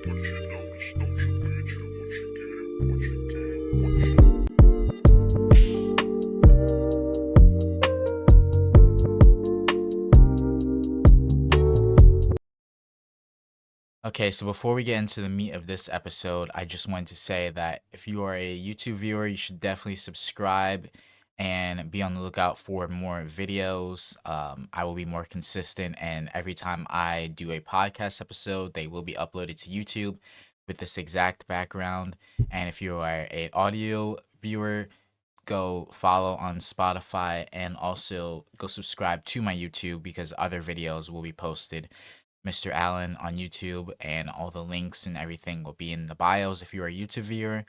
Okay, so before we get into the meat of this episode, I just wanted to say that if you are a YouTube viewer, you should definitely subscribe and be on the lookout for more videos. I will be more consistent, and every time I do a podcast episode, they will be uploaded to YouTube with this exact background. And if you are an audio viewer, go follow on Spotify and also go subscribe to my YouTube because other videos will be posted. Mr. Allen on YouTube, and all the links and everything will be in the bios if you're a YouTube viewer.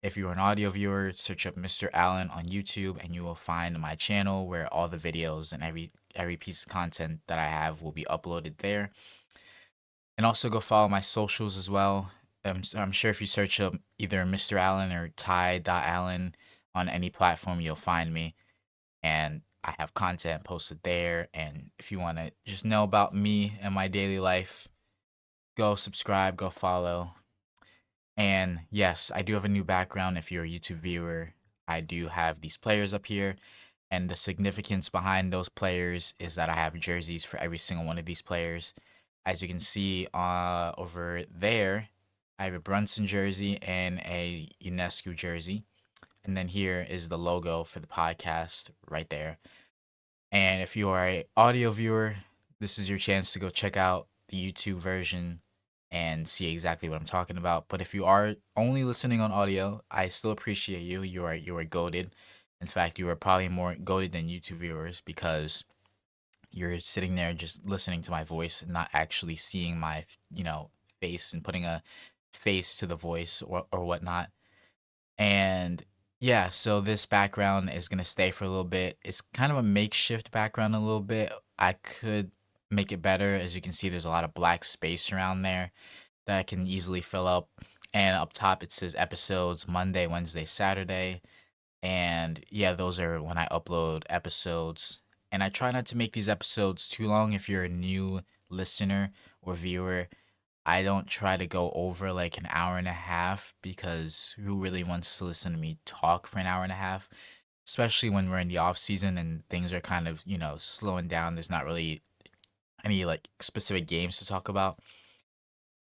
If you're an audio viewer, search up Mr. Allen on YouTube and you will find my channel where all the videos and every piece of content that I have will be uploaded there. And also go follow my socials as well. I'm sure if you search up either Mr. Allen or Ty.Allen on any platform, you'll find me. And I have content posted there. And if you want to just know about me and my daily life, go subscribe, go follow. And yes, I do have a new background. If you're a YouTube viewer, I do have these players up here. And the significance behind those players is that I have jerseys for every single one of these players. As you can see over there, I have a Brunson jersey and a UNESCO jersey. And then here is the logo for the podcast right there. And if you are a audio viewer, this is your chance to go check out the YouTube version and see exactly what I'm talking about. But if you are only listening on audio, I still appreciate you. You are goated. In fact, you are probably more goated than YouTube viewers because you're sitting there just listening to my voice and not actually seeing my face and putting a face to the voice or whatnot. And yeah, so this background is gonna stay for a little bit. It's kind of a makeshift background a little bit. I could make it better. As you can see, there's a lot of black space around there that I can easily fill up. And up top it says episodes Monday, Wednesday, Saturday. And yeah, those are when I upload episodes. And I try not to make these episodes too long if you're a new listener or viewer. I don't try to go over like an hour and a half because who really wants to listen to me talk for an hour and a half? Especially when we're in the off season and things are kind of, slowing down. There's not really any like specific games to talk about.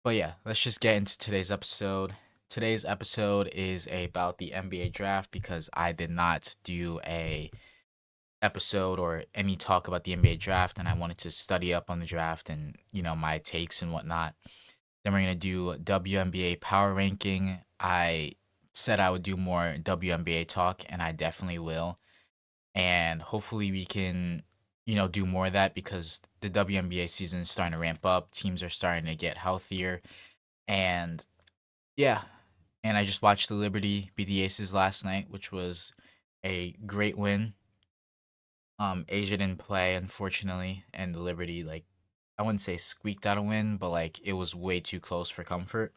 But yeah, let's just get into today's episode. Today's episode is about the NBA draft because I did not do a episode or any talk about the NBA draft and I wanted to study up on the draft and, my takes and whatnot. Then we're going to do WNBA power ranking. I said I would do more WNBA talk, and I definitely will. And hopefully we can, do more of that because the WNBA season is starting to ramp up. Teams are starting to get healthier. And yeah, and I just watched the Liberty beat the Aces last night, which was a great win. Asia didn't play, unfortunately, and the Liberty, like, I wouldn't say squeaked out a win, but like it was way too close for comfort.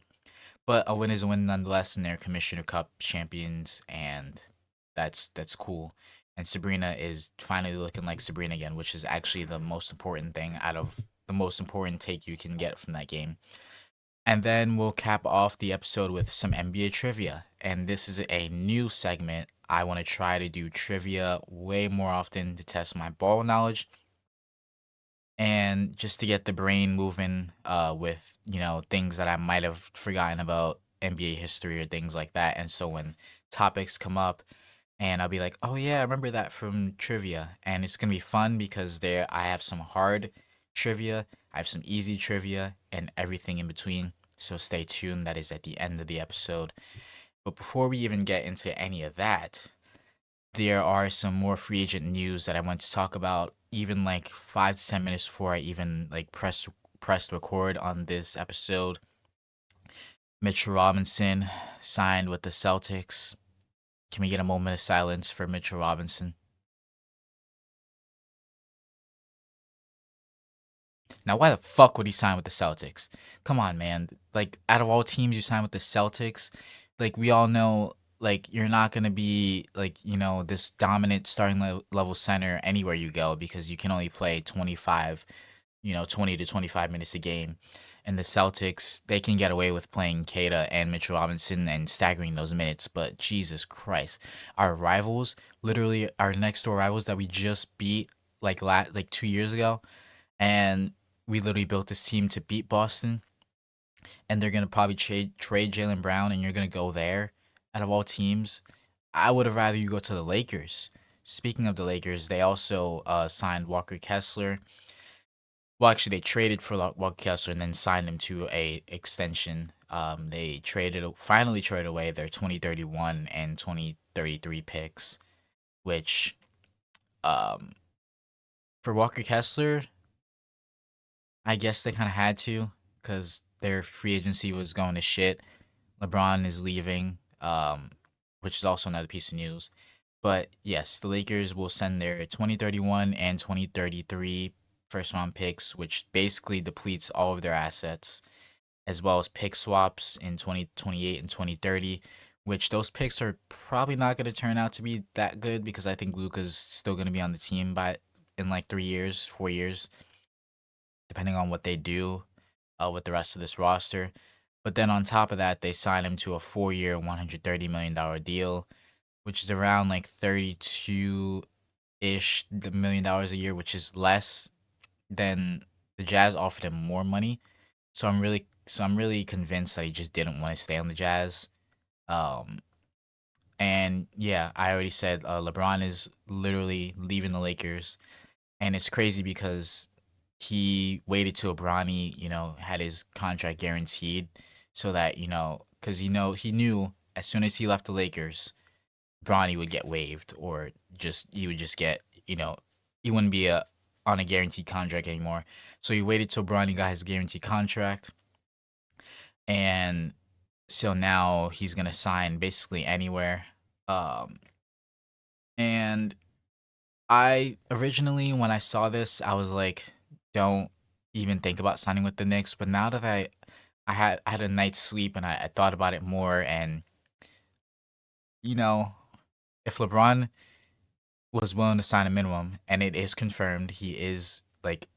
But a win is a win nonetheless, and they're Commissioner Cup champions, and that's cool. And Sabrina is finally looking like Sabrina again, which is actually the most important thing out of the most important take you can get from that game. And then we'll cap off the episode with some NBA trivia. And this is a new segment. I want to try to do trivia way more often to test my ball knowledge and just to get the brain moving with things that I might have forgotten about NBA history or things like that. And so when topics come up, and I'll be like, oh yeah, I remember that from trivia, and it's gonna be fun because there I have some hard trivia, I have some easy trivia, and everything in between. So stay tuned. That is at the end of the episode. But before we even get into any of that, there are some more free agent news that I want to talk about, even like 5 to 10 minutes before I even like press record on this episode. Mitchell Robinson signed with the Celtics. Can we get a moment of silence for Mitchell Robinson? Now, why the fuck would he sign with the Celtics? Come on, man. Like, out of all teams, you sign with the Celtics. Like, we all know, like, you're not going to be, like, this dominant starting level center anywhere you go because you can only play 25 20 to 25 minutes a game. And the Celtics, they can get away with playing Kata and Mitchell Robinson and staggering those minutes. But Jesus Christ, our rivals, literally our next door rivals that we just beat like 2 years ago, and we literally built this team to beat Boston, and they're gonna probably trade Jalen Brown, and you're gonna go there. Out of all teams, I would have rather you go to the Lakers. Speaking of the Lakers, they also signed Walker Kessler. Well, actually, they traded for Walker Kessler and then signed him to a extension. They finally traded away their 2031 and 2033 picks, which um, for Walker Kessler, I guess they kind of had to because their free agency was going to shit. LeBron is leaving, which is also another piece of news. But yes, the Lakers will send their 2031 and 2033 first round picks, which basically depletes all of their assets, as well as pick swaps in 2028 and 2030, which those picks are probably not going to turn out to be that good because I think Luka's still going to be on the team in like 3 years, 4 years, depending on what they do with the rest of this roster. But then on top of that, they signed him to a 4 year, $130 million deal, which is around like 32 ish $1 million a year, which is less than the Jazz offered him more money. So I'm really convinced that he just didn't want to stay on the Jazz. Um, and yeah, I already said LeBron is literally leaving the Lakers, and it's crazy because he waited till Bronny, had his contract guaranteed, so that because he knew as soon as he left the Lakers, Bronny would get waived, or just he would just get he wouldn't be on a guaranteed contract anymore. So he waited till Bronny got his guaranteed contract, and so now he's gonna sign basically anywhere. Um, and I originally, when I saw this, I was like, don't even think about signing with the Knicks. But now that I had a night's sleep and I thought about it more, and you know, if LeBron was willing to sign a minimum, and it is confirmed he is like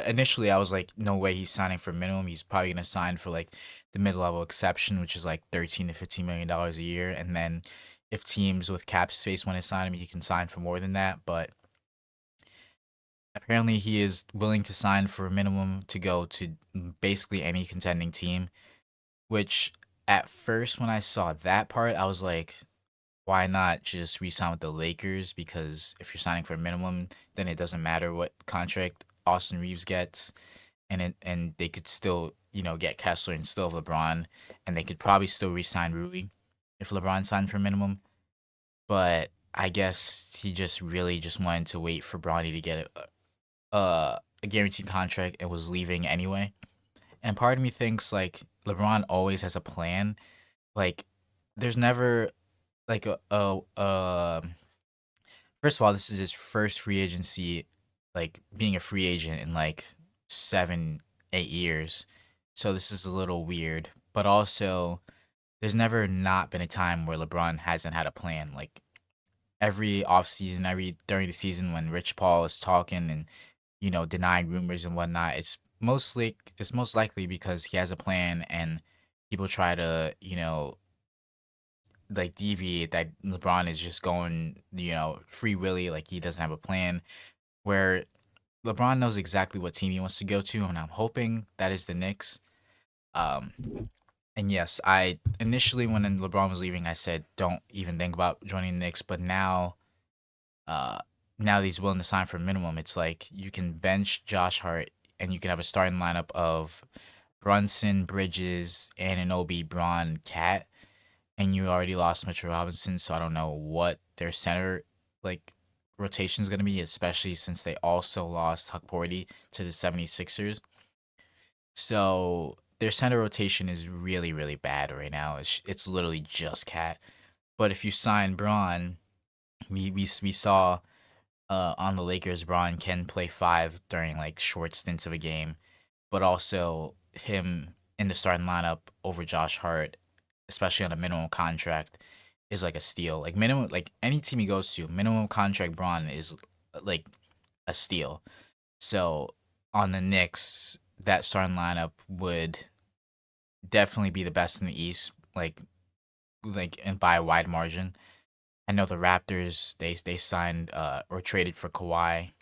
initially I was like, no way he's signing for minimum. He's probably gonna sign for like the mid level exception, which is like 13 to $15 million a year, and then if teams with cap space want to sign him, he can sign for more than that. But apparently, he is willing to sign for a minimum to go to basically any contending team. Which at first, when I saw that part, I was like, why not just re-sign with the Lakers? Because if you're signing for a minimum, then it doesn't matter what contract Austin Reeves gets, and they could still get Kessler and still have LeBron, and they could probably still re-sign Rui if LeBron signed for a minimum. But I guess he just really just wanted to wait for Bronny to get a guaranteed contract and was leaving anyway. And part of me thinks like LeBron always has a plan. Like there's never like a first of all, this is his first free agency, like being a free agent in like 7, 8 years. So this is a little weird. But also there's never not been a time where LeBron hasn't had a plan. Like every offseason, every during the season when Rich Paul is talking and denying rumors and whatnot, it's most likely because he has a plan, and people try to like deviate that LeBron is just going free willy, like he doesn't have a plan. Where LeBron knows exactly what team he wants to go to, and I'm hoping that is the Knicks. Um, and yes, I initially when LeBron was leaving, I said don't even think about joining the Knicks, but uh, now that he's willing to sign for a minimum, it's like you can bench Josh Hart and you can have a starting lineup of Brunson, Bridges, Anunoby, Braun, Cat, and you already lost Mitchell Robinson, so I don't know what their center like rotation is going to be, especially since they also lost Huckporty to the 76ers. So their center rotation is really, really bad right now. It's literally just Cat. But if you sign Braun, we saw on the Lakers, Braun can play five during like short stints of a game, but also him in the starting lineup over Josh Hart, especially on a minimum contract, is like a steal. Like minimum, like any team he goes to, minimum contract Braun is like a steal. So on the Knicks, that starting lineup would definitely be the best in the East, and by a wide margin. I know the Raptors they signed or traded for Kawhi,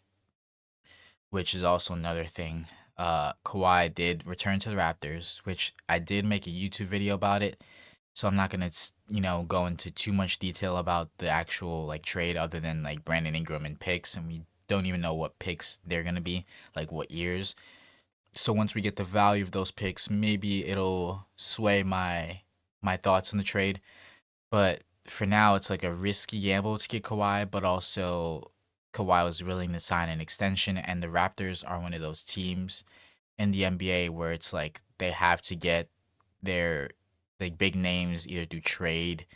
which is also another thing. Kawhi did return to the Raptors, which I did make a YouTube video about it. So I'm not gonna go into too much detail about the actual like trade other than like Brandon Ingram and picks, and we don't even know what picks they're gonna be, like what years. So once we get the value of those picks, maybe it'll sway my thoughts on the trade. But for now, it's like a risky gamble to get Kawhi, but also Kawhi was willing to sign an extension, and the Raptors are one of those teams in the NBA where it's like they have to get their like big names either do trade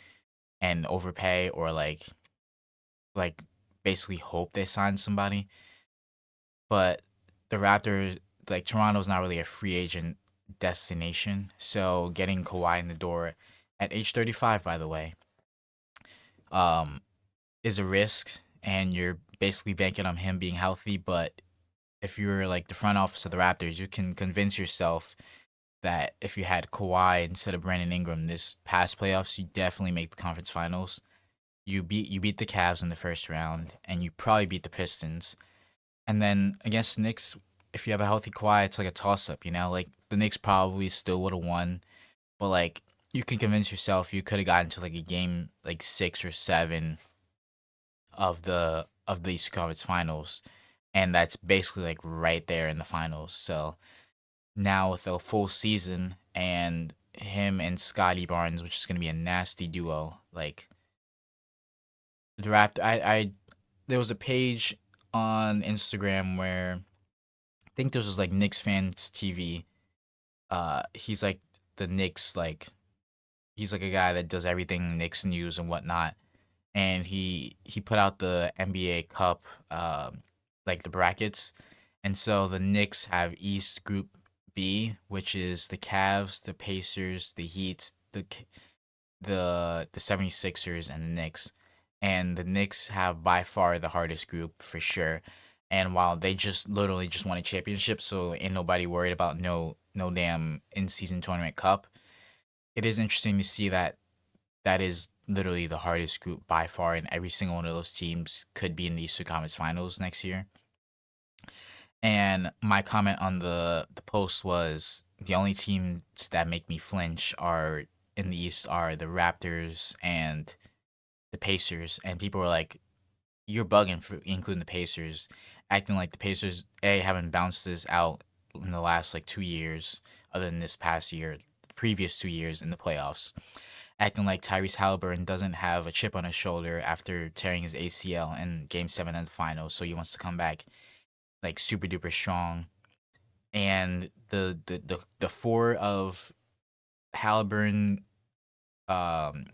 and overpay or like basically hope they sign somebody. But the Raptors, like Toronto's not really a free agent destination, so getting Kawhi in the door at age 35, by the way, um, is a risk, and you're basically banking on him being healthy. But if you're like the front office of the Raptors, you can convince yourself that if you had Kawhi instead of Brandon Ingram this past playoffs, you definitely make the conference finals. You beat the Cavs in the first round, and you probably beat the Pistons. And then against the Knicks, if you have a healthy Kawhi, it's like a toss up. Like the Knicks probably still would have won, but like you can convince yourself you could have gotten to like a game like 6 or 7 of the Eastern Conference Finals, and that's basically like right there in the finals. So now with a full season and him and Scotty Barnes, which is gonna be a nasty duo. Like the Rapt, I there was a page on Instagram where I think this was like Knicks fans TV. He's like the Knicks like he's like a guy that does everything Knicks news and whatnot. And he put out the NBA Cup, like the brackets, and so the Knicks have East Group B, which is the Cavs, the Pacers, the Heat, the 76ers, and the Knicks. And the Knicks have by far the hardest group for sure. And while they just literally just won a championship, so ain't nobody worried about no damn in season tournament cup. It is interesting to see that that is literally the hardest group by far, and every single one of those teams could be in the Eastern Conference Finals next year. And my comment on the post was the only teams that make me flinch are in the East are the Raptors and the Pacers, and people were like, "You're bugging for including the Pacers," acting like the Pacers haven't bounced this out in the last like 2 years, other than this past year, the previous 2 years in the playoffs, acting like Tyrese Halliburton doesn't have a chip on his shoulder after tearing his ACL in Game 7 of the finals, so he wants to come back like super duper strong. And the four of Halliburton, um,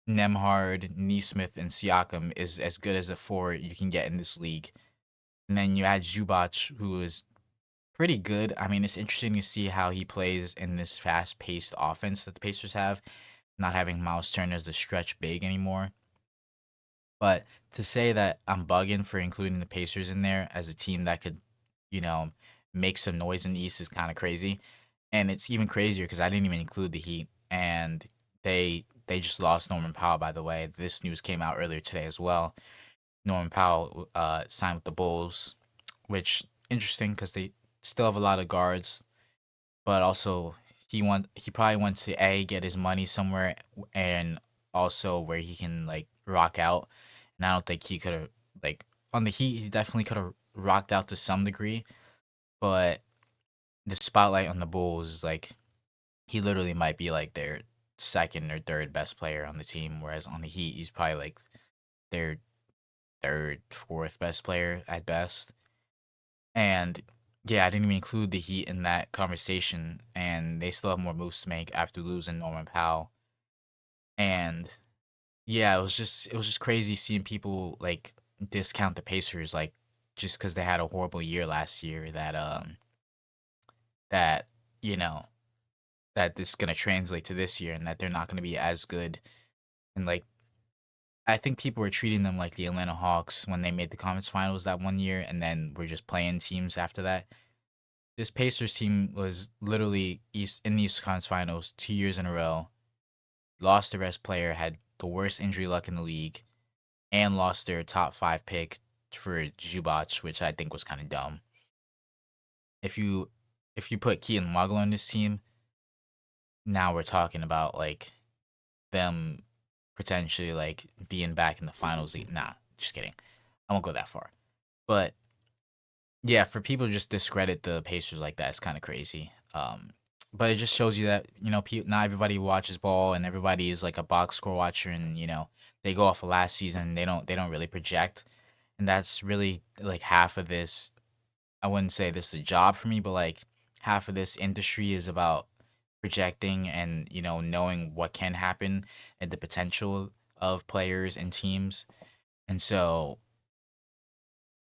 Nemhard, Neesmith, and Siakam is as good as a four you can get in this league. And then you add Zubac, who is pretty good. I mean, it's interesting to see how he plays in this fast paced offense that the Pacers have, not having Miles Turner as the stretch big anymore. But to say that I'm bugging for including the Pacers in there as a team that could, you know, make some noise in the East is kind of crazy. And it's even crazier because I didn't even include the Heat, and they just lost Norman Powell. By the way, this news came out earlier today as well. Norman Powell signed with the Bulls, which interesting because they still have a lot of guards, but also he probably wants to get his money somewhere, and also where he can like rock out. And I don't think he could have like on the Heat. He definitely could have rocked out to some degree, but the spotlight on the Bulls is like he literally might be like their second or third best player on the team, whereas on the Heat he's probably like their third, fourth best player at best. And yeah, I didn't even include the Heat in that conversation, and they still have more moves to make after losing Norman Powell. And yeah, it was just crazy seeing people like discount the Pacers like just because they had a horrible year last year that you know that this is gonna translate to this year and that they're not gonna be as good. And like I think people were treating them like the Atlanta Hawks when they made the conference finals that one year, and then we're just playing teams after that. This Pacers team was literally in the East Conference Finals 2 years in a row. Lost their best player, had the worst injury luck in the league, and lost their top five pick for Zubac, which I think was kind of dumb. If you if you put Keaton Waddle on this team, now we're talking about like them potentially like being back in the finals. Nah, just kidding. I won't go that far. But yeah, for people to just discredit the Pacers like that is kind of crazy. But it just shows you that not everybody watches ball, and everybody is like a box score watcher, and they go off of last season. They don't really project, and that's really like half of this. I wouldn't say this is a job for me, but like half of this industry is about projecting and knowing what can happen and the potential of players and teams. And so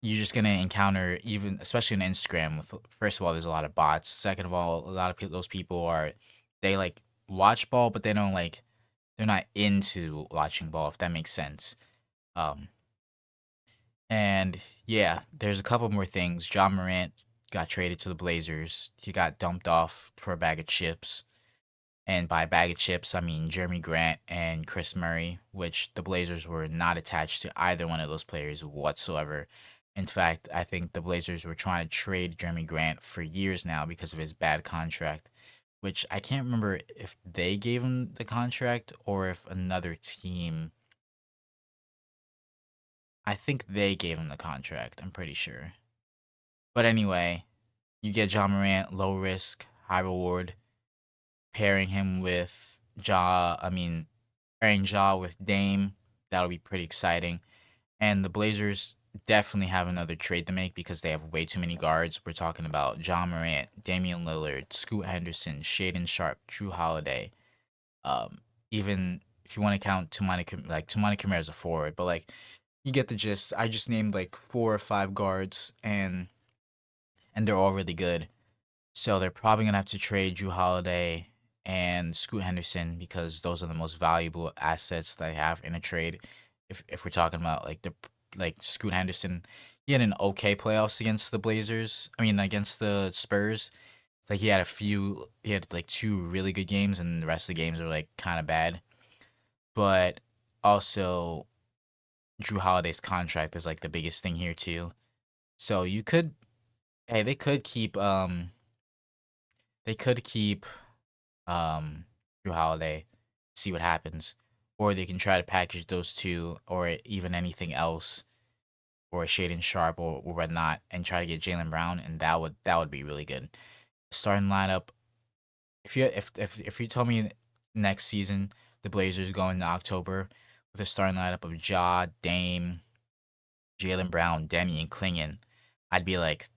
you're just gonna encounter, even especially on Instagram, with first of all, there's a lot of bots. Second of all, a lot of those people are they like watch ball, but they don't like they're not into watching ball, if that makes sense. Um, and yeah, there's a couple more things. John Morant got traded to the Blazers. He got dumped off for a bag of chips. And by bag of chips, I mean Jeremy Grant and Chris Murray, which the Blazers were not attached to either one of those players whatsoever. In fact, I think the Blazers were trying to trade Jeremy Grant for years now because of his bad contract, which I can't remember if they gave him the contract or if another team. I think they gave him the contract, I'm pretty sure. But anyway, you get John Morant, low risk, high reward, pairing him with pairing Ja with Dame, that'll be pretty exciting. And the Blazers definitely have another trade to make because they have way too many guards. We're talking about John Morant, Damian Lillard, Scoot Henderson, Shaden Sharp, Drew Holiday. Um, Even if you want to count Tumani Kamara as a forward, but like you get the gist. I just named like 4 or 5 guards, and they're all really good. So they're probably gonna have to trade Drew Holiday and Scoot Henderson because those are the most valuable assets they have in a trade. If we're talking about like Scoot Henderson, he had an okay playoffs against the Blazers. I mean against the Spurs. Like he had like 2 really good games, and the rest of the games were like kind of bad. But also Drew Holiday's contract is like the biggest thing here too. So you could, hey, they could keep Drew Holiday, see what happens, or they can try to package those two, or even anything else, or Shaden Sharp or whatnot, and try to get Jalen Brown, and that would be really good. Starting lineup. If you told me next season the Blazers go into October with a starting lineup of Ja, Dame, Jalen Brown, Denny, and Klingon, I'd be like,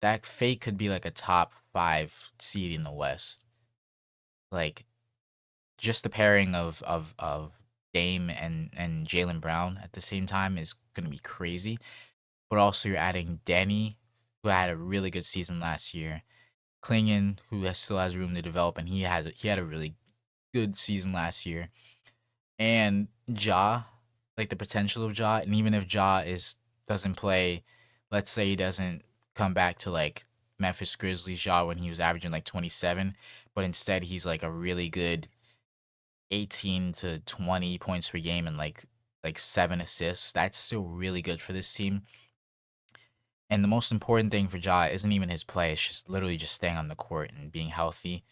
that fake could be like a top 5 seed in the West. Like just the pairing of Dame and Jalen Brown at the same time is gonna be crazy. But also you're adding Denny, who had a really good season last year. Klingon, who still has room to develop, and he had a really good season last year. And Ja, like the potential of Ja, and even if Ja is doesn't play, let's say he doesn't come back to like Memphis Grizzlies Ja when he was averaging like 27, but instead he's like a really good 18 to 20 points per game and like 7 assists. That's still really good for this team. And the most important thing for Ja isn't even his play; it's just literally just staying on the court and being healthy.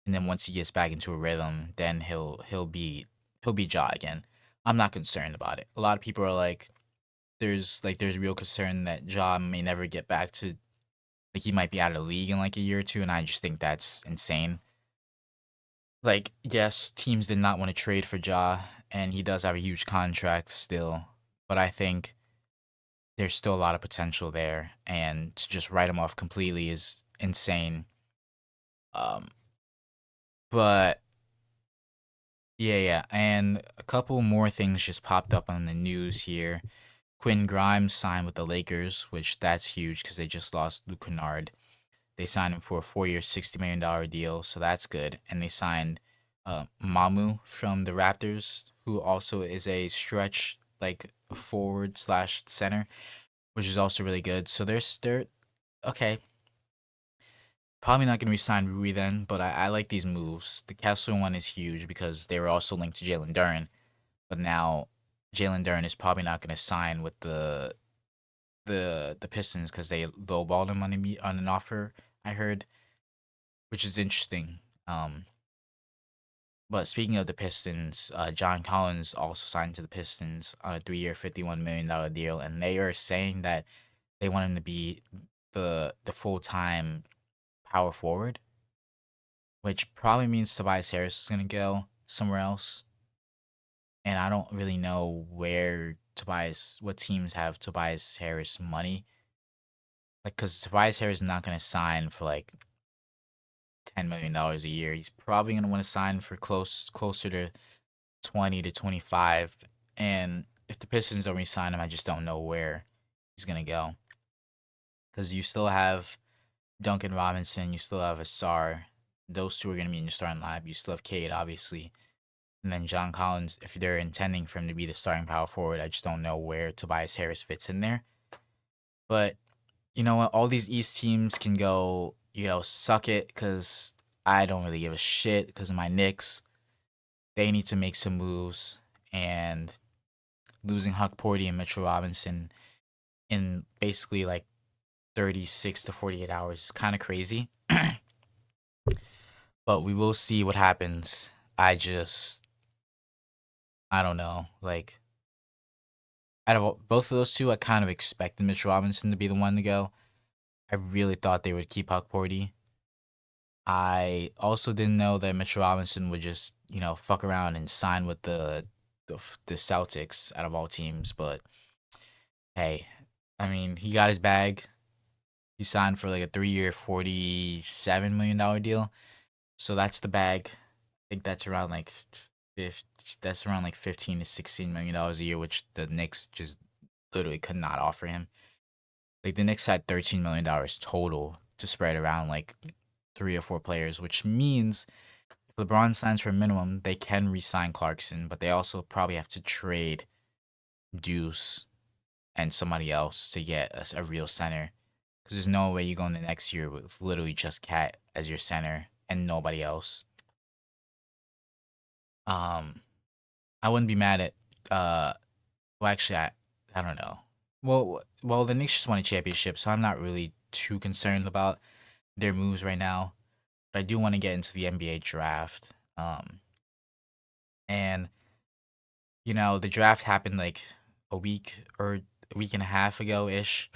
And then once he gets back into a rhythm, then he'll be Ja again. I'm not concerned about it. A lot of people are like, there's real concern that Ja may never get back to like he might be out of the league in like a year or two, and I just think that's insane. Like, yes, teams did not want to trade for Ja, and he does have a huge contract still, but I think there's still a lot of potential there, and to just write him off completely is insane. Um, but yeah, yeah, and a couple more things just popped up on the news here. Quinn Grimes signed with the Lakers, which that's huge because they just lost Luke Kennard. They signed him for a 4-year, $60 million deal, so that's good. And they signed Mamu from the Raptors, who also is a stretch like forward slash center, which is also really good. So they're okay. Probably not going to resign Rui then, but I like these moves. The Kessler one is huge because they were also linked to Jalen Duren, but now Jalen Duren is probably not going to sign with the Pistons because they lowballed him on an offer. I heard, which is interesting. But speaking of the Pistons, John Collins also signed to the Pistons on a 3-year, $51 million deal, and they are saying that they want him to be the full time power forward, which probably means Tobias Harris is gonna go somewhere else. And I don't really know what teams have Tobias Harris money, like because Tobias Harris is not gonna sign for like $10 million a year. He's probably gonna want to sign for closer to 20 to 25. And if the Pistons don't re-sign him, I just don't know where he's gonna go. Because you still have Duncan Robinson, you still have Asar. Those two are gonna be in your starting lineup. You still have Cade, obviously, and then John Collins. If they're intending for him to be the starting power forward, I just don't know where Tobias Harris fits in there. But you know what? All these East teams can go, suck it, because I don't really give a shit because of my Knicks. They need to make some moves, and losing Huck Porty and Mitchell Robinson in basically like 36 to 48 hours is kind of crazy. But we will see what happens. I don't know. Like, out of both of those two, I kind of expected Mitch Robinson to be the one to go. I really thought they would keep Huck Porty. I also didn't know that Mitch Robinson would just, fuck around and sign with the Celtics out of all teams. But hey, I mean, he got his bag. He signed for like a 3-year, $47 million deal. So that's the bag. I think that's around like 50, that's around like $15 to $16 million a year, which the Knicks just literally could not offer him. Like the Knicks had $13 million total to spread around like 3 or 4 players, which means if LeBron signs for a minimum, they can re-sign Clarkson, but they also probably have to trade Deuce and somebody else to get a real center. Because there's no way you go in the next year with literally just Cat as your center and nobody else. Um, I wouldn't be mad at. Well, actually, I don't know. Well, the Knicks just won a championship, so I'm not really too concerned about their moves right now. But I do want to get into the NBA draft. And the draft happened like a week and a half ago ish,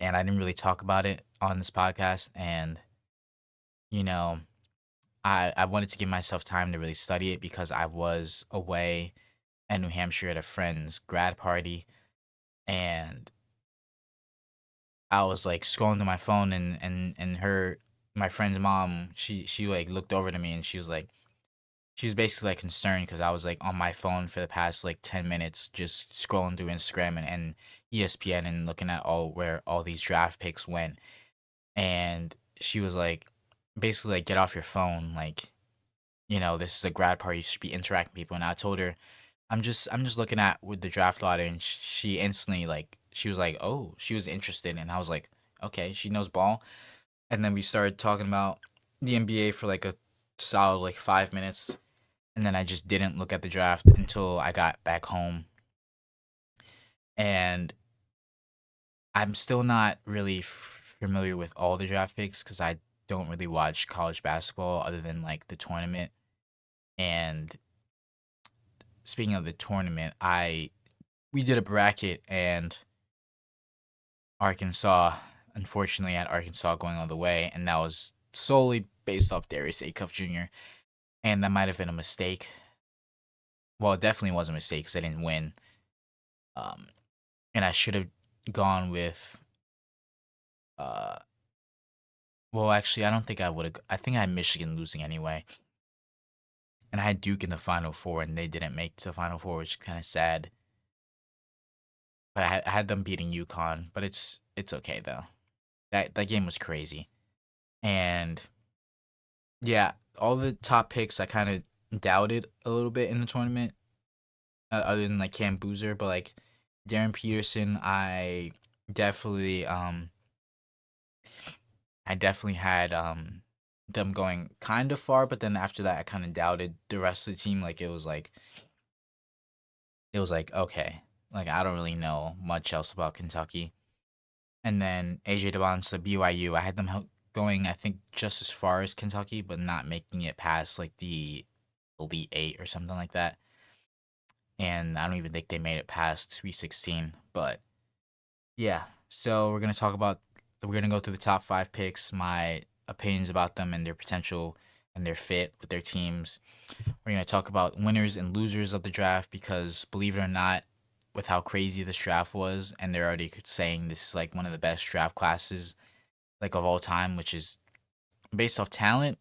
and I didn't really talk about it on this podcast. And you know, I wanted to give myself time to really study it because I was away in New Hampshire at a friend's grad party, and I was like scrolling through my phone, and my friend's mom, she like looked over to me, and she was basically like concerned because I was like on my phone for the past like 10 minutes just scrolling through Instagram and ESPN and looking at all where all these draft picks went, and she was like basically like, get off your phone, like, this is a grad party, you should be interacting with people. And I told her, I'm just looking at with the draft lottery, and she instantly like she was like, oh, she was interested, and I was like, okay, she knows ball. And then we started talking about the NBA for like a solid like 5 minutes, and then I just didn't look at the draft until I got back home. And I'm still not really familiar with all the draft picks because I don't really watch college basketball other than like the tournament. And speaking of the tournament, I we did a bracket, and Arkansas, unfortunately, had Arkansas going all the way, and that was solely based off Darius Acuff Jr. And that might have been a mistake. Well, it definitely was a mistake because I didn't win. Um, and I should have gone with. Uh, well, actually, I don't think I would have. I think I had Michigan losing anyway, and I had Duke in the Final Four, and they didn't make to the Final Four, which is kind of sad. But I had them beating UConn, but it's okay though. That game was crazy, and yeah. all the top picks I kind of doubted a little bit in the tournament, other than like Cam Boozer, but like Darren Peterson, definitely um I definitely had them going kind of far, but then after that I kind of doubted the rest of the team. Like it was like okay, like I don't really know much else about Kentucky. And then AJ Devonsa, BYU, I had them going I think just as far as Kentucky, but not making it past like the Elite Eight or something like that. And I don't even think they made it past Sweet 16. But yeah, so we're gonna go through the top five picks, my opinions about them and their potential and their fit with their teams. We're gonna talk about winners and losers of the draft because believe it or not, with how crazy this draft was, and they're already saying this is like one of the best draft classes like of all time, which is based off talent.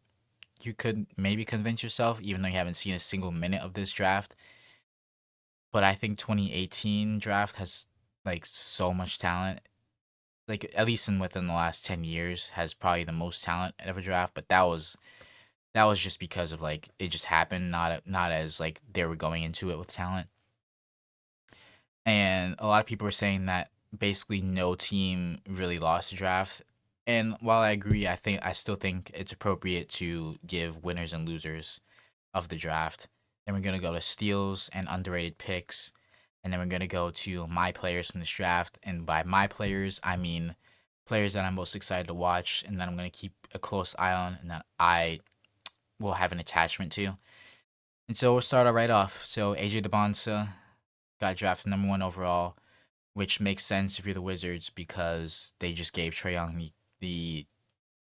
You could maybe convince yourself, even though you haven't seen a single minute of this draft. But I think 2018 draft has like so much talent. Like at least in within the last 10 years, has probably the most talent of a draft. But that was just because of like it just happened, not as like they were going into it with talent. And a lot of people are saying that basically no team really lost the draft. And while I agree, I still think it's appropriate to give winners and losers of the draft. Then we're gonna go to steals and underrated picks, and then we're gonna go to my players from this draft. And by my players, I mean players that I'm most excited to watch, and that I'm gonna keep a close eye on, and that I will have an attachment to. And so we'll start right off. So AJ DeBonsa got drafted number one overall, which makes sense if you're the Wizards because they just gave Trae Young the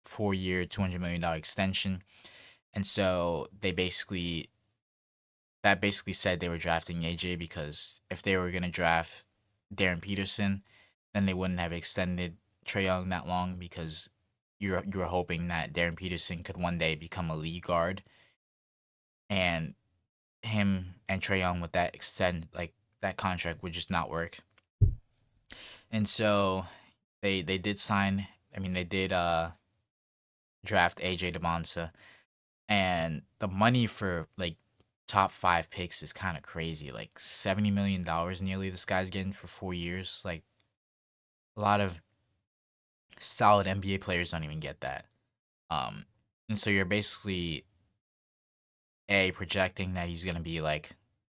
4-year, $200 million extension, and so that basically said they were drafting AJ because if they were gonna draft Darren Peterson, then they wouldn't have extended Trae Young that long because you're hoping that Darren Peterson could one day become a lead guard, and him and Trae Young with that extend like that contract would just not work. And so they did sign. I mean, they did draft AJ DeMonsa, and the money for like top five picks is kind of crazy. Like $70 million nearly this guy's getting for 4 years. Like a lot of solid NBA players don't even get that. Um, and so you're basically projecting that he's gonna be like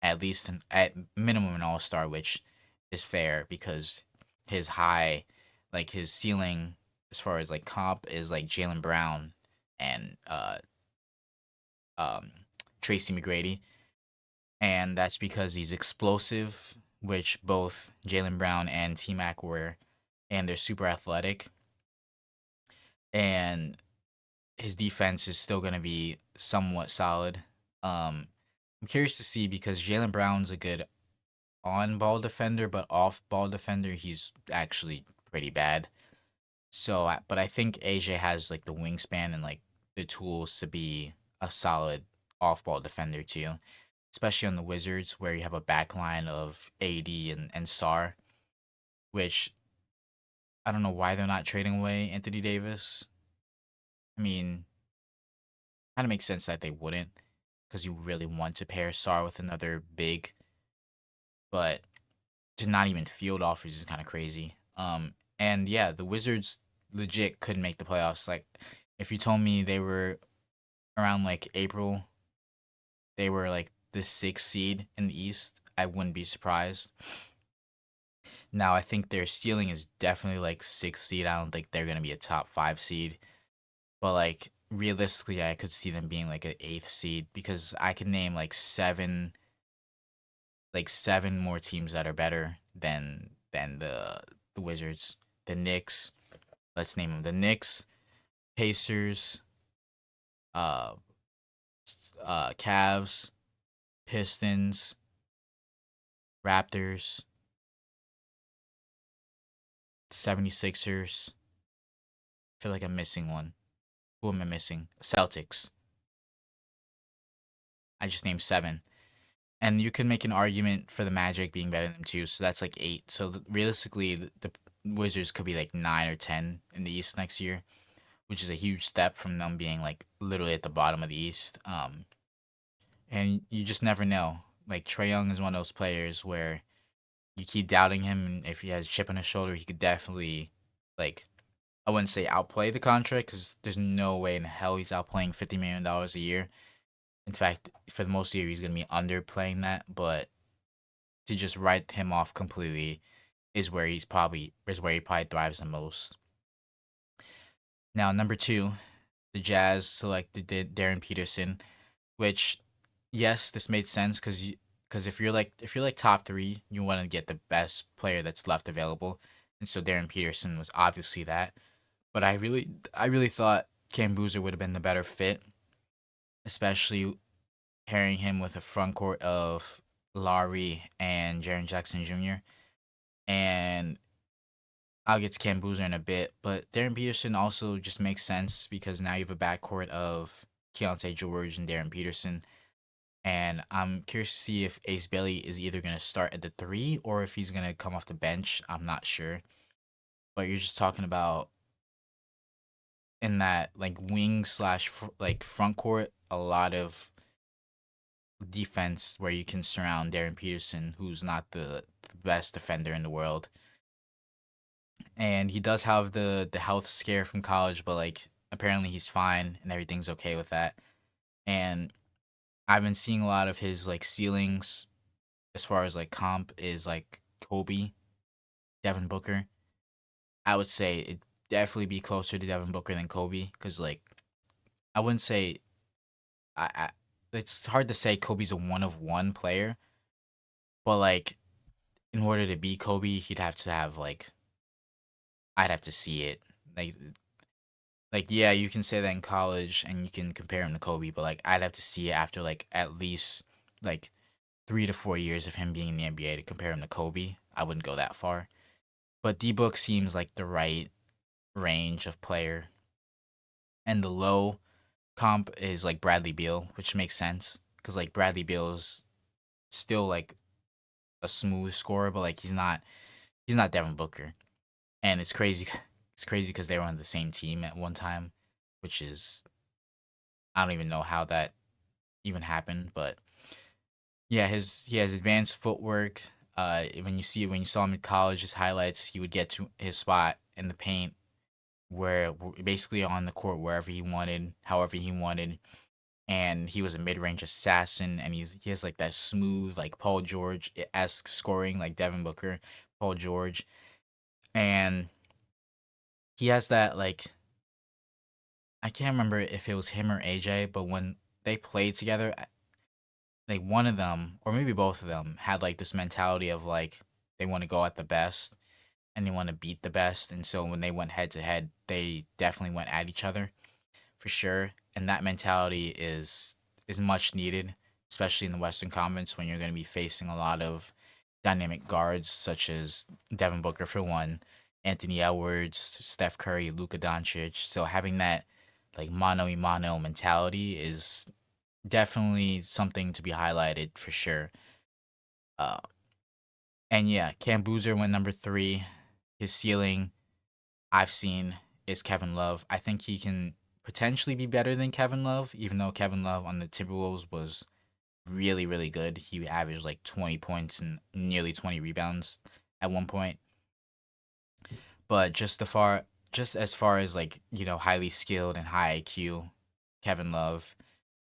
at least at minimum an all star, which is fair because his high, like his ceiling as far as like comp is like Jalen Brown and um Tracy McGrady, and that's because he's explosive, which both Jalen Brown and T Mac were, and they're super athletic, and his defense is still gonna be somewhat solid. I'm curious to see because Jalen Brown's a good on ball defender, but off ball defender, he's actually pretty bad. So, but I think AJ has like the wingspan and like the tools to be a solid off ball defender too, especially on the Wizards where you have a backline of AD and SAR, which I don't know why they're not trading away Anthony Davis. I mean, kind of makes sense that they wouldn't because you really want to pair SAR with another big, but to not even field offers is kind of crazy. And yeah, the Wizards legit couldn't make the playoffs. Like, if you told me they were around like April, they were like the sixth seed in the East, I wouldn't be surprised. Now, I think their ceiling is definitely like sixth seed. I don't think they're gonna be a top five seed, but like realistically, I could see them being like an eighth seed because I can name like seven more teams that are better than the Wizards. The Knicks, let's name them: the Knicks, Pacers, uh, Cavs, Pistons, Raptors, 76ers. I feel like I'm missing one. Who am I missing? Celtics. I just named seven. And you can make an argument for the Magic being better than them too. So that's like eight. So realistically, the Wizards could be like 9 or 10 in the East next year, which is a huge step from them being like literally at the bottom of the East. And you just never know. Like Trey Young is one of those players where you keep doubting him, and if he has a chip on his shoulder, he could definitely, like, I wouldn't say outplay the contract because there's no way in hell he's outplaying $50 million a year. In fact, for the most of the year, he's gonna be underplaying that. But to just write him off completely is where he probably thrives the most. Now, number two, the Jazz selected Darren Peterson, which, yes, this made sense because if you're like top three, you want to get the best player that's left available, and so Darren Peterson was obviously that. But I really thought Cam Boozer would have been the better fit, especially pairing him with a front court of Laurie and Jaren Jackson Jr. And I'll get to Cam Boozer in a bit, but Darren Peterson also just makes sense because now you have a backcourt of Keontae George and Darren Peterson. And I'm curious to see if Ace Bailey is either going to start at the three or if he's going to come off the bench. I'm not sure. But you're just talking about in that like wing slash like front court, a lot of defense where you can surround Darren Peterson, who's not the best defender in the world. And he does have the health scare from college, but like apparently he's fine and everything's okay with that. And I've been seeing a lot of his like ceilings as far as like comp is like Kobe, Devin Booker. I would say it definitely be closer to Devin Booker than Kobe because like I wouldn't say I it's hard to say Kobe's a one of one player, but like in order to be Kobe, he'd have to have like I'd have to see it. Like yeah, you can say that in college and you can compare him to Kobe, but like I'd have to see it after like at least like 3 to 4 years of him being in the NBA to compare him to Kobe. I wouldn't go that far. But D Book seems like the right range of player. And the low comp is like Bradley Beal, which makes sense. Because like Bradley Beal is still like a smooth scorer, but like he's not Devin Booker. And it's crazy. It's crazy because they were on the same team at one time, which is I don't even know how that even happened. But yeah, he has advanced footwork. When you saw him in college, his highlights, he would get to his spot in the paint, where basically on the court wherever he wanted, however he wanted, and he was a mid range assassin, and he has like that smooth like Paul George esque scoring like Devin Booker, Paul George, and he has that like I can't remember if it was him or AJ, but when they played together, like one of them or maybe both of them had like this mentality of like they want to go at the best and they want to beat the best, and so when they went head to head, they definitely went at each other for sure. And that mentality is much needed, especially in the Western Conference when you're going to be facing a lot of dynamic guards such as Devin Booker for one, Anthony Edwards, Steph Curry, Luka Doncic. So having that like mano a mano mentality is definitely something to be highlighted for sure. Uh, and yeah, Cam Boozer went number three. His ceiling I've seen is Kevin Love. I think he can potentially be better than Kevin Love, even though Kevin Love on the Timberwolves was really, really good. He averaged like 20 points and nearly 20 rebounds at one point. But just as far as like, highly skilled and high IQ, Kevin Love,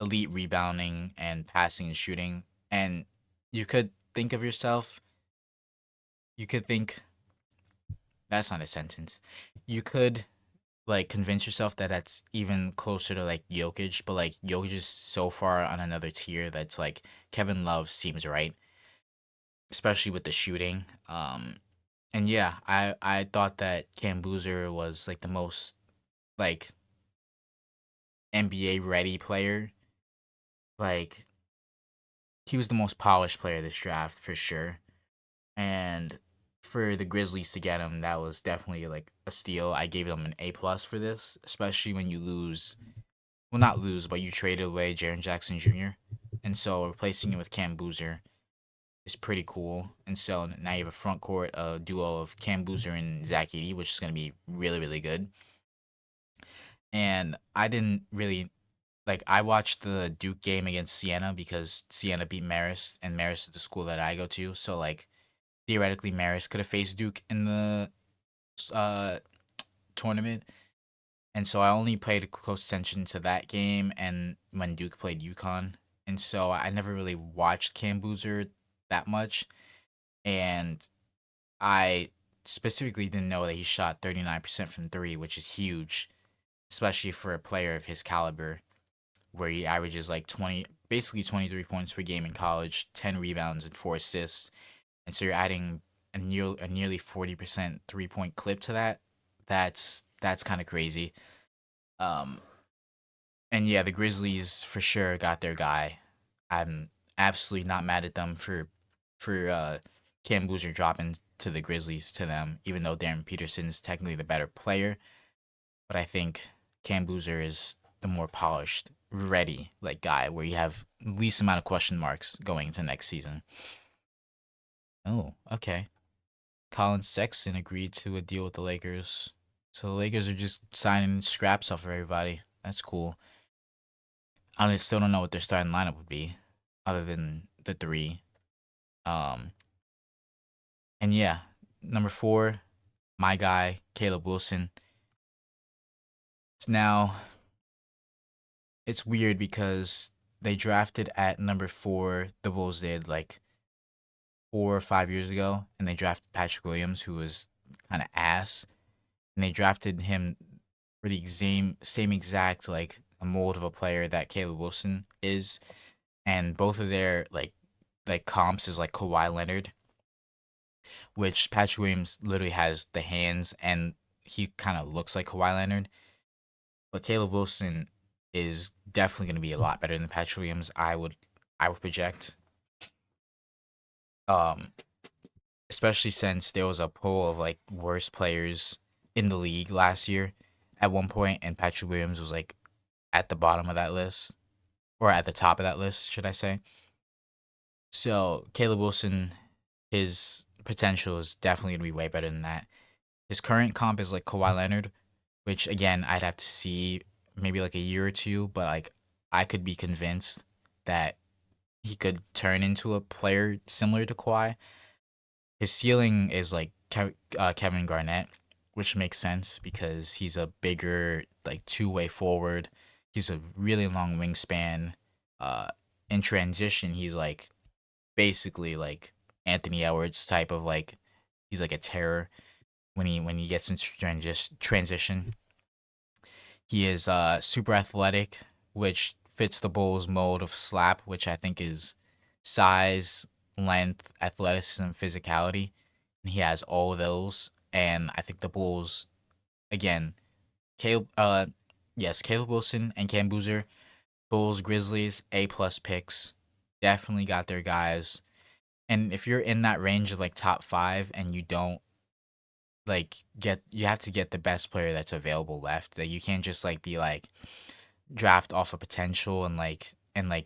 elite rebounding and passing and shooting. And you could think of yourself, you could think that's not a sentence. You could like convince yourself that that's even closer to like Jokic, but like Jokic is so far on another tier that's like Kevin Love seems right, especially with the shooting. And yeah, I thought that Cam Boozer was like the most like NBA ready player. Like he was the most polished player this draft for sure. And for the Grizzlies to get him, that was definitely like a steal. I gave them an A+ for this, especially when you lose, well, not lose, but you traded away Jaren Jackson Jr. And so replacing it with Cam Boozer is pretty cool. And so now you have a front court duo of Cam Boozer and Zach Edey, which is going to be really, really good. And I didn't really like I watched the Duke game against Siena because Siena beat Marist and Marist is the school that I go to. So like theoretically Marist could have faced Duke in the uh tournament. And so I only paid close attention to that game and when Duke played UConn. And so I never really watched Cam Boozer that much. And I specifically didn't know that he shot 39% from three, which is huge, especially for a player of his caliber, where he averages like 20, basically 23 points per game in college, 10 rebounds, and four assists. And so you're adding a nearly 40% 3 point clip to that. That's kind of crazy. Um, and yeah, the Grizzlies for sure got their guy. I'm absolutely not mad at them for Cam Boozer dropping to the Grizzlies to them, even though Darren Peterson is technically the better player. But I think Cam Boozer is the more polished, ready like guy where you have least amount of question marks going into next season. Oh, okay. Colin Sexton agreed to a deal with the Lakers. So the Lakers are just signing scraps off of everybody. That's cool. I still don't know what their starting lineup would be, other than the three. Um, and yeah, number four, my guy Caleb Wilson. Now it's weird because they drafted at number four. The Bulls did like 4 or 5 years ago, and they drafted Patrick Williams, who was kind of ass, and they drafted him for the same exact like a mold of a player that Caleb Wilson is, and both of their like comps is like Kawhi Leonard, which Patrick Williams literally has the hands and he kind of looks like Kawhi Leonard. But Caleb Wilson is definitely going to be a lot better than Patrick Williams. I would project. Um, Especially since there was a poll of like worst players in the league last year at one point, and Patrick Williams was like at the bottom of that list or at the top of that list, should I say? So Caleb Wilson, his potential is definitely gonna be way better than that. His current comp is like Kawhi Leonard, which again I'd have to see maybe like a year or two, but like I could be convinced that he could turn into a player similar to Kawhi. His ceiling is like Kevin Garnett, which makes sense because he's a bigger like two-way forward. He's a really long wingspan. Uh, in transition, he's like basically like Anthony Edwards type of like he's like a terror when he gets into transition. He is super athletic, which fits the Bulls mold of slap, which I think is size, length, athleticism, physicality. And he has all of those. And I think the Bulls again, Caleb yes, Caleb Wilson and Cam Boozer, Bulls, Grizzlies, A+ picks. Definitely got their guys. And if you're in that range of like top five and you don't like get you have to get the best player that's available left. Like you can't just like be like draft off of potential and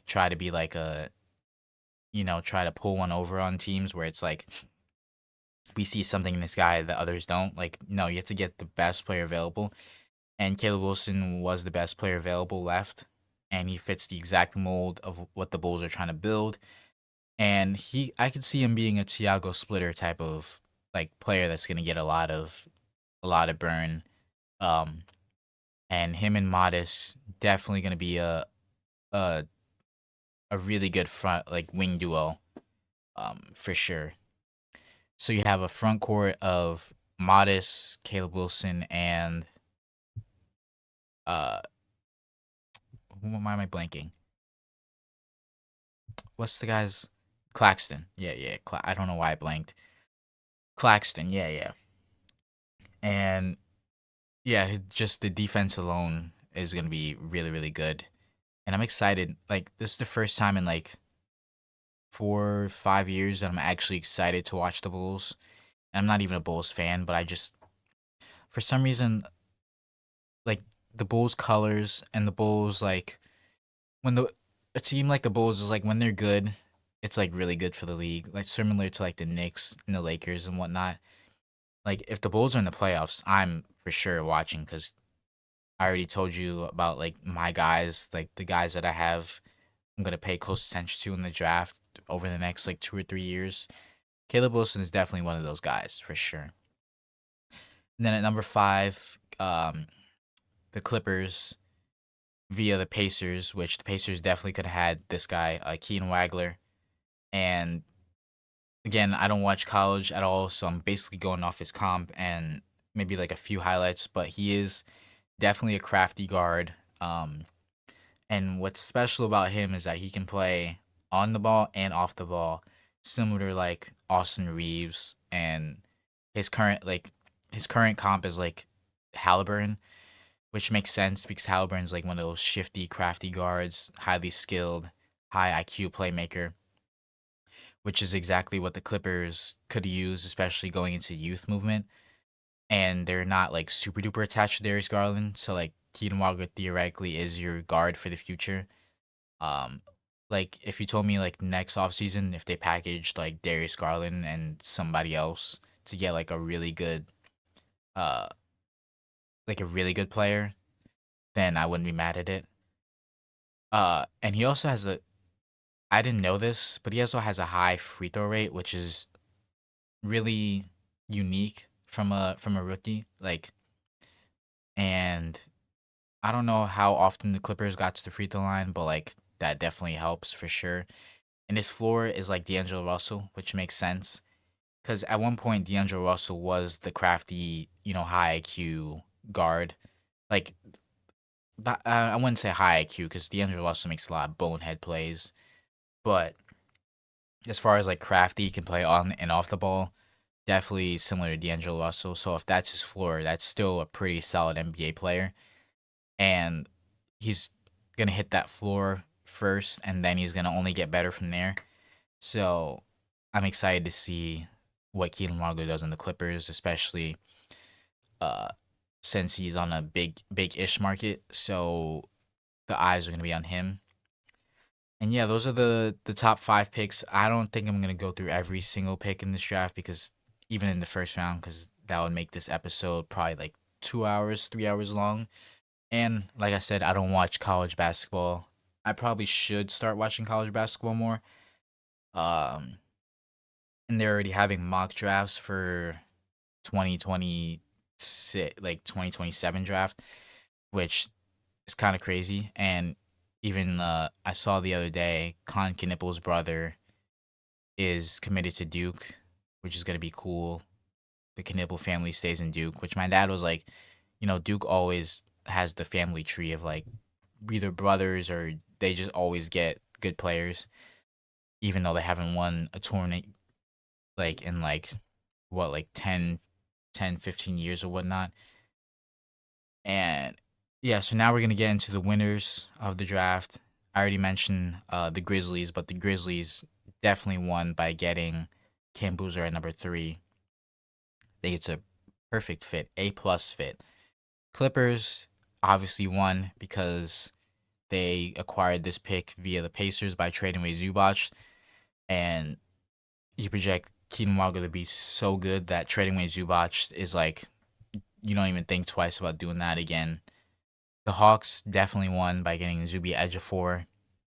try to be like a try to pull one over on teams where it's like we see something in this guy that others don't. Like no, you have to get the best player available. And Caleb Wilson was the best player available left, and he fits the exact mold of what the Bulls are trying to build. And I could see him being a Tiago Splitter type of like player that's gonna get a lot of burn. Um, and him and Modest definitely gonna be a a really good front like wing duo, for sure. So you have a front court of Modest, Caleb Wilson, and uh, why am I blanking? What's the guy's Claxton? Yeah, yeah. I don't know why I blanked. Claxton. Yeah, yeah. And yeah, just the defense alone is gonna be really, really good. And I'm excited. Like this is the first time in like 4 or 5 years that I'm actually excited to watch the Bulls. And I'm not even a Bulls fan, but I just for some reason like the Bulls colors and the Bulls like when the a team like the Bulls is like when they're good, it's like really good for the league. Like similar to like the Knicks and the Lakers and whatnot. Like if the Bulls are in the playoffs, I'm for sure watching because I already told you about like my guys, like the guys that I have I'm gonna pay close attention to in the draft over the next like 2 or 3 years. Caleb Wilson is definitely one of those guys for sure. And then at number five, the Clippers via the Pacers, which the Pacers definitely could have had this guy, Keen Wagler. And again, I don't watch college at all, so I'm basically going off his comp and maybe like a few highlights, but he is definitely a crafty guard. And what's special about him is that he can play on the ball and off the ball, similar to like Austin Reeves and his current like his current comp is like Halliburton, which makes sense because Halliburton's like one of those shifty, crafty guards, highly skilled, high IQ playmaker, which is exactly what the Clippers could use, especially going into youth movement. And they're not like super duper attached to Darius Garland, so like Keaton Walker theoretically is your guard for the future. Um, like if you told me like next offseason if they packaged like Darius Garland and somebody else to get uh like a really good player, then I wouldn't be mad at it. And he also has a I didn't know this, but he also has a high free throw rate, which is really unique from a rookie. Like, and I don't know how often the Clippers got to the free throw line, but like that definitely helps for sure. And his floor is like D'Angelo Russell, which makes sense because at one point D'Angelo Russell was the crafty, high IQ guard. Like I wouldn't say high IQ because D'Angelo Russell makes a lot of bonehead plays, but as far as like crafty, he can play on and off the ball. Definitely similar to D'Angelo Russell. So if that's his floor, that's still a pretty solid NBA player, and he's gonna hit that floor first, and then he's gonna only get better from there. So I'm excited to see what Keelan Margo does in the Clippers, especially uh, since he's on a big ish market. So the eyes are gonna be on him. And yeah, those are the top five picks. I don't think I'm gonna go through every single pick in this draft because even in the first round, because that would make this episode probably like 2 hours, 3 hours long. And like I said, I don't watch college basketball. I probably should start watching college basketball more. Um, and they're already having mock drafts for 2026, like 2027 draft, which is kind of crazy. And even I saw the other day, Con Knippel's brother is committed to Duke, which is gonna be cool. The Knippel family stays in Duke, which my dad was like, Duke always has the family tree of like either brothers or they just always get good players, even though they haven't won a tournament like in like what like 15 years or whatnot. And yeah, so now we're gonna get into the winners of the draft. I already mentioned the Grizzlies, but the Grizzlies definitely won by getting Cam Boozer at number three. I think it's a perfect fit, A+ fit. Clippers obviously won because they acquired this pick via the Pacers by trading away Zubac, and you project Keaton Walker to be so good that trading away Zubac is like you don't even think twice about doing that again. The Hawks definitely won by getting Zuby Ejiofor.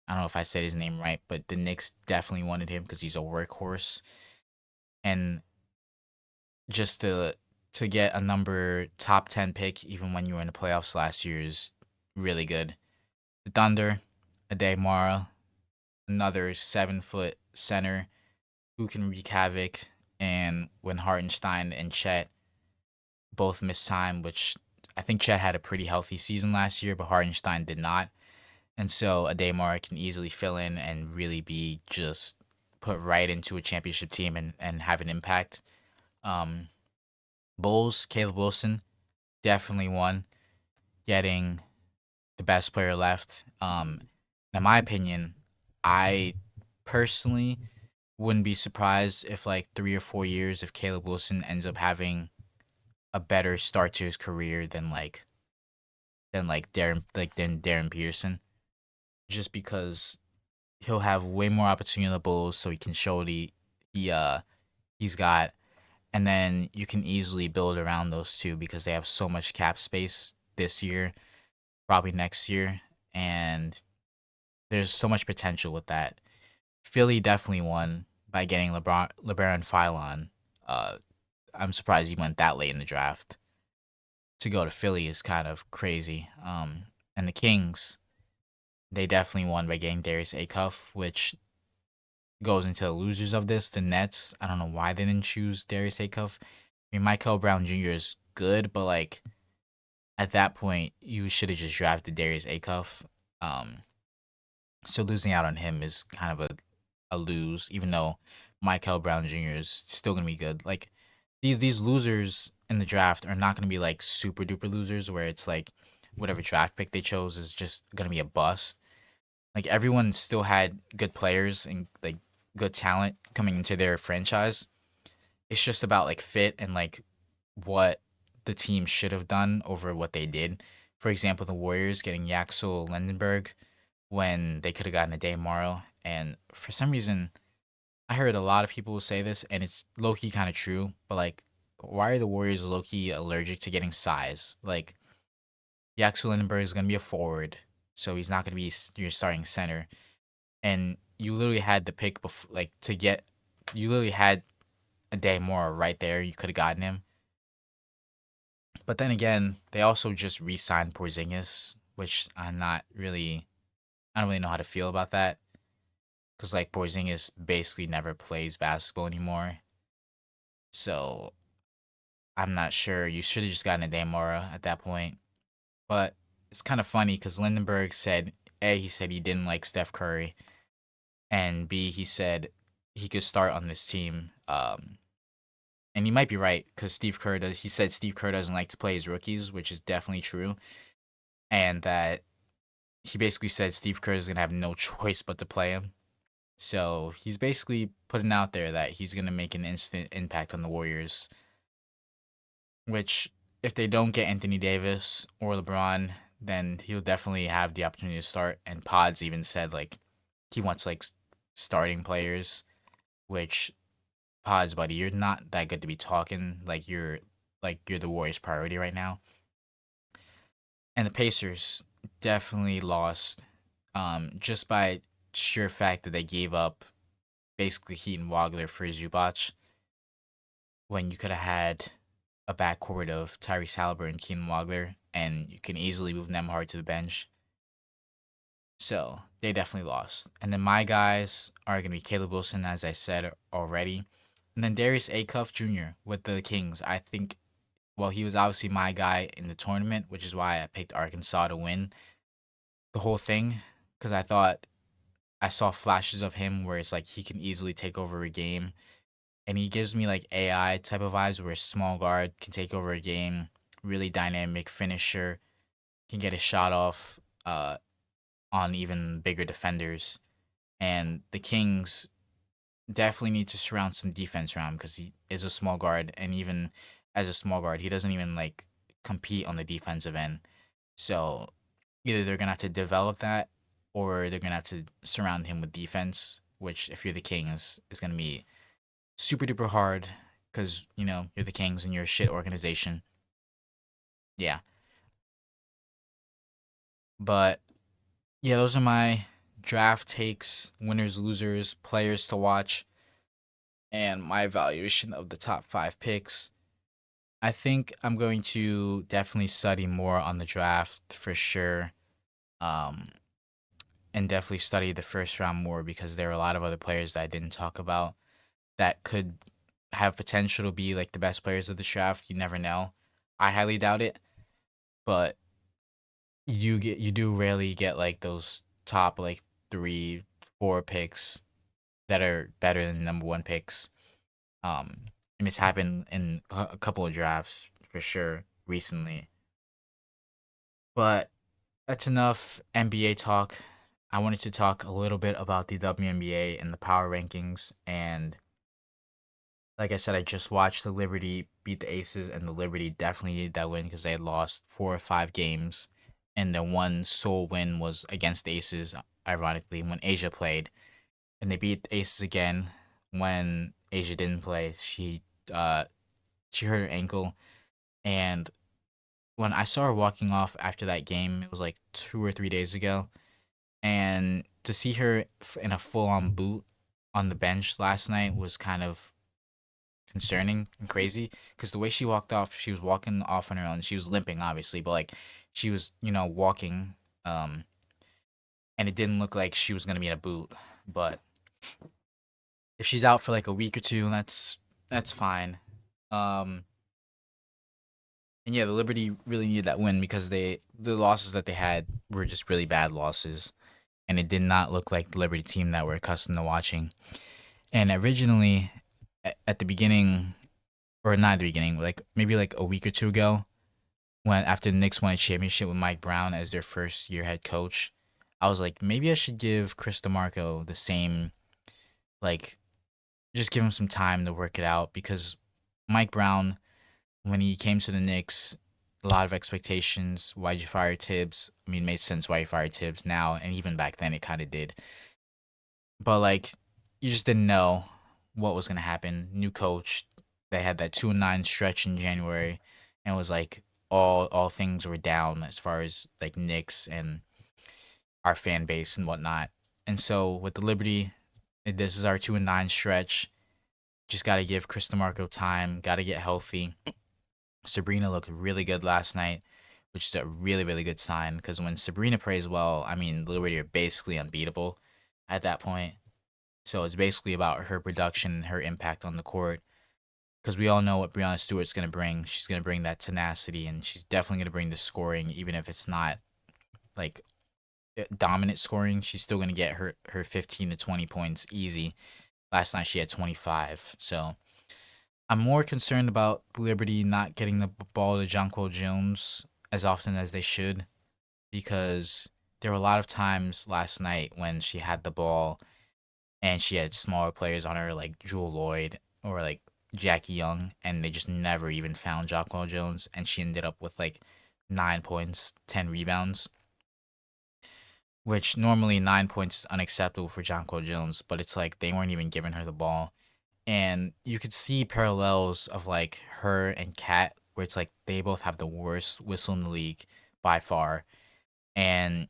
I don't know if I said his name right, but the Knicks definitely wanted him because he's a workhorse. And just to get a number top 10 pick even when you were in the playoffs last year is really good. The Thunder, Ade Mara, another 7 foot center who can wreak havoc. And when Hartenstein and Chet both missed time, which I think Chet had a pretty healthy season last year, but Hartenstein did not. And so Ademar can easily fill in and really be just put right into a championship team and have an impact. Um, Bulls, Caleb Wilson, definitely won, getting the best player left. In my opinion, I personally wouldn't be surprised if like 3 or 4 years if Caleb Wilson ends up having a better start to his career than Darren Pearson, just because he'll have way more opportunity in the Bulls, so he can show what he he's got, and then you can easily build around those two because they have so much cap space this year. probably next year, and there's so much potential with that. Philly definitely won by getting LeBaron Philon. Uh, I'm surprised he went that late in the draft. To go to Philly is kind of crazy. And the Kings, they definitely won by getting Darius Acuff, which goes into the losers of this. The Nets, I don't know why they didn't choose Darius Acuff. I mean, Michael Brown Jr. is good, but like at that point, you should have just drafted Darius Acuff. Um, so losing out on him is kind of a lose, even though Michael Brown Jr. is still gonna be good. Like these losers in the draft are not gonna be like super duper losers where it's like whatever draft pick they chose is just gonna be a bust. Like everyone still had good players and like good talent coming into their franchise. It's just about like fit and like what the team should have done over what they did. For example, the Warriors getting Yaxel Lendenberg when they could have gotten a Day Morrow. And for some reason, I heard a lot of people say this, and it's low key kind of true. But like, why are the Warriors low key allergic to getting size? Like, Yaxel Lindenberg is gonna be a forward, so he's not gonna be your starting center. And you literally had the pick before, like to get, you literally had a day more right there. You could have gotten him. But then again, they also just re-signed Porzingis, which I don't really know how to feel about that. Because like Porzingis basically never plays basketball anymore. So I'm not sure. You should have just gotten a Damora at that point. But it's kind of funny because Lindenberg said, A, he said he didn't like Steph Curry. And B, he said he could start on this team. And he might be right because he said Steve Kerr doesn't like to play his rookies, which is definitely true. And that he basically said Steve Kerr is going to have no choice but to play him. So he's basically putting out there that he's going to make an instant impact on the Warriors, which if they don't get Anthony Davis or LeBron, then he'll definitely have the opportunity to start. And Pods even said like he wants like starting players, which Pods, buddy, you're not that good to be talking like you're the Warriors' priority right now. And the Pacers definitely lost, just by sheer fact that they gave up basically Heaton Wagler for Zubac when you could have had a backcourt of Tyrese Halliburton and Keaton Wagler, and you can easily move Nemhard to the bench. So they definitely lost. And then my guys are going to be Caleb Wilson, as I said already. And then Darius Acuff Jr. with the Kings. I think, well, he was obviously my guy in the tournament, which is why I picked Arkansas to win the whole thing. Because I thought I saw flashes of him where it's like he can easily take over a game. And he gives me like AI type of vibes where a small guard can take over a game, really dynamic finisher, can get a shot off on even bigger defenders. And the Kings definitely need to surround some defense around him because he is a small guard. And even as a small guard, he doesn't even like compete on the defensive end. So either they're going to have to develop that or they're going to have to surround him with defense, which, if you're the Kings, is going to be super duper hard because you're the Kings and you're a shit organization. Yeah, but yeah, those are my draft takes, winners, losers, players to watch, and my evaluation of the top 5 picks. I think I'm going to definitely study more on the draft for sure, um, and definitely study the first round more because there are a lot of other players that I didn't talk about that could have potential to be like the best players of the draft. You never know. I highly doubt it, but you do rarely get like those top like 3, 4 picks that are better than number 1 picks. And it's happened in a couple of drafts for sure recently. But that's enough NBA talk. I wanted to talk a little bit about the WNBA and the power rankings. And like I said, I just watched the Liberty beat the Aces, and the Liberty definitely needed that win because they had lost 4 or 5 games. And the one sole win was against the Aces, ironically, when Asia played. And they beat the Aces again when Asia didn't play. Uh, she hurt her ankle, and when I saw her walking off after that game, it was like 2 or 3 days ago, and to see her in a full on boot on the bench last night was kind of concerning and crazy because the way she walked off, she was walking off on her own. She was limping, obviously, but like she was, walking, um, and it didn't look like she was gonna be in a boot. But if she's out for like a week or two, that's fine. Um, and yeah, the Liberty really needed that win because the losses that they had were just really bad losses, and it did not look like the Liberty team that we're accustomed to watching. And originally, at the beginning, or not at the beginning, like maybe like a week or two ago, when after the Knicks won a championship with Mike Brown as their first year head coach, I was like, maybe I should give Chris DeMarco the same, like, just give him some time to work it out because Mike Brown, when he came to the Knicks, a lot of expectations. Why'd you fire Tibbs? I mean, it made sense why you fired Tibbs now, and even back then it kind of did. But like, you just didn't know what was gonna happen. New coach, they had that 2-9 stretch in January, and it was like all things were down as far as like Knicks and our fan base and whatnot. And so with the Liberty, this is our 2-9 stretch. Just got to give Chris DeMarco time. Got to get healthy. Sabrina looked really good last night, which is a really, really good sign because when Sabrina plays well, I mean, the Liberty are basically unbeatable at that point. So it's basically about her production and her impact on the court because we all know what Breonna Stewart's going to bring. She's going to bring that tenacity and she's definitely going to bring the scoring, even if it's not like dominant scoring. She's still going to get her 15 to 20 points easy. Last night she had 25. So I'm more concerned about Liberty not getting the ball to Jonquel Jones as often as they should because there were a lot of times last night when she had the ball and she had smaller players on her like Jewel Lloyd or like Jackie Young, and they just never even found Jonquel Jones, and she ended up with like 9 points, 10 rebounds, which normally 9 points is unacceptable for Jonquel Jones, but it's like they weren't even giving her the ball. And you could see parallels of like her and Kat, where it's like they both have the worst whistle in the league by far, and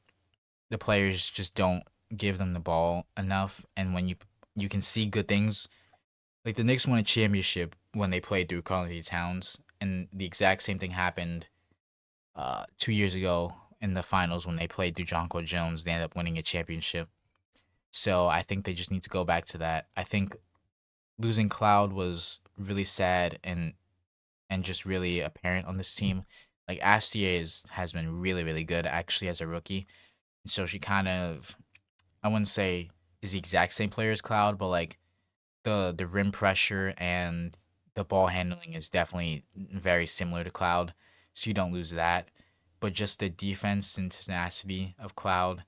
the players just don't give them the ball enough. And when you can see good things, like the Knicks won a championship when they played through Carly Towns, and the exact same thing happened 2 years ago in the finals when they played through Jonquel Jones. They ended up winning a championship. So I think they just need to go back to that. I think losing Cloud was really sad and just really apparent on this team. Like Astier has been really really good actually as a rookie. So she kind of, I wouldn't say is the exact same player as Cloud, but like the rim pressure and the ball handling is definitely very similar to Cloud. So you don't lose that. But just the defense and tenacity of Cloud,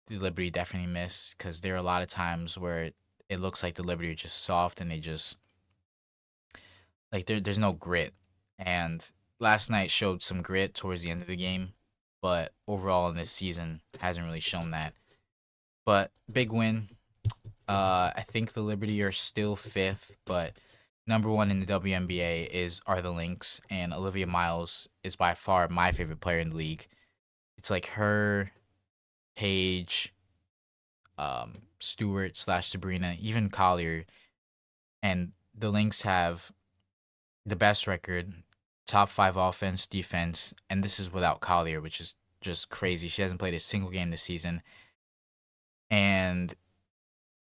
the Liberty definitely miss because there are a lot of times where it looks like the Liberty are just soft and they just like there's no grit. And last night showed some grit towards the end of the game, but overall in this season hasn't really shown that. But big win. I think the Liberty are still fifth, but number one in the WNBA is are the Lynx, and Olivia Miles is by far my favorite player in the league. It's like her, Paige, Stewart slash Sabrina, even Collier, and the Lynx have the best record, top five offense, defense, and this is without Collier, which is just crazy. She hasn't played a single game this season, and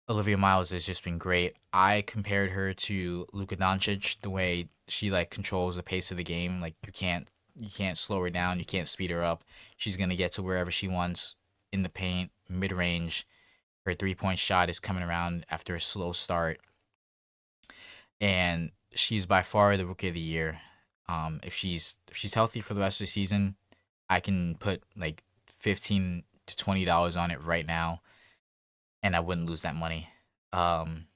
Olivia Miles has just been great. I compared her to Luka Doncic, the way she like controls the pace of the game. Like you can't slow her down, you can't speed her up. She's gonna get to wherever she wants in the paint, mid range. Her 3 point shot is coming around after a slow start, and she's by far the rookie of the year. If she's healthy for the rest of the season, I can put like $15 to $20 on it right now, and I wouldn't lose that money. Um,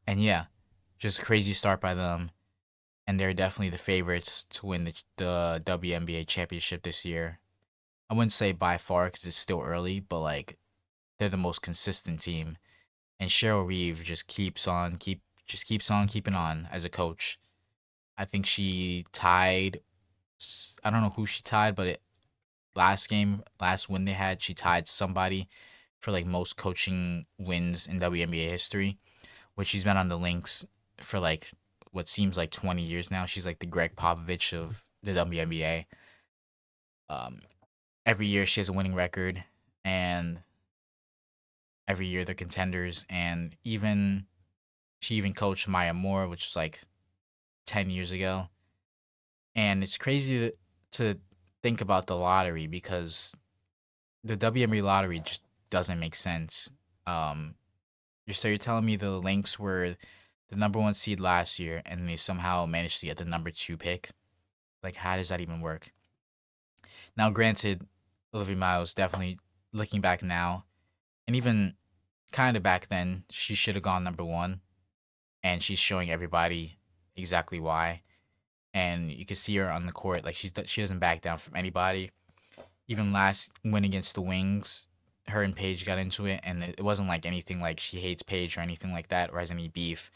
and yeah, just a crazy start by them, and they're definitely the favorites to win the WNBA championship this year. I wouldn't say by far because it's still early, but like they're the most consistent team, and Cheryl Reeve just keeps on keeping on as a coach. I think she tied I don't know who she tied, but last game, last win they had, she tied somebody for like most coaching wins in WNBA history, which she's been on the Lynx for like what seems like 20 years now. She's like the Greg Popovich of the WNBA. Um, every year she has a winning record, and every year they're contenders. And even she even coached Maya Moore, which was like 10 years ago. And it's crazy to think about the lottery because the WNBA lottery just doesn't make sense. Um, you're telling me the Lynx were the number one seed last year and they somehow managed to get the number two pick? Like, how does that even work? Now, granted, Olivia Miles definitely looking back now, and even kind of back then, she should have gone number one, and she's showing everybody exactly why. And you can see her on the court, like she doesn't back down from anybody. Even last win against the Wings, her and Paige got into it, and it wasn't like anything like she hates Paige or anything like that or has any beef.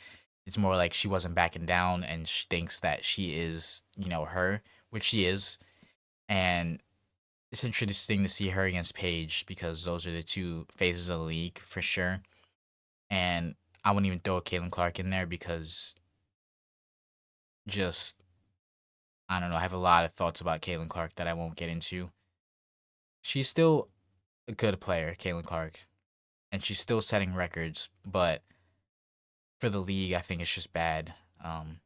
It's more like she wasn't backing down, and she thinks that she is, her, which she is. And it's interesting to see her against Paige because those are the two faces of the league for sure. And I wouldn't even throw Caitlin Clark in there because just I don't know. I have a lot of thoughts about Caitlin Clark that I won't get into. She's still a good player, Caitlin Clark, and she's still setting records. But for the league, I think it's just bad. Um,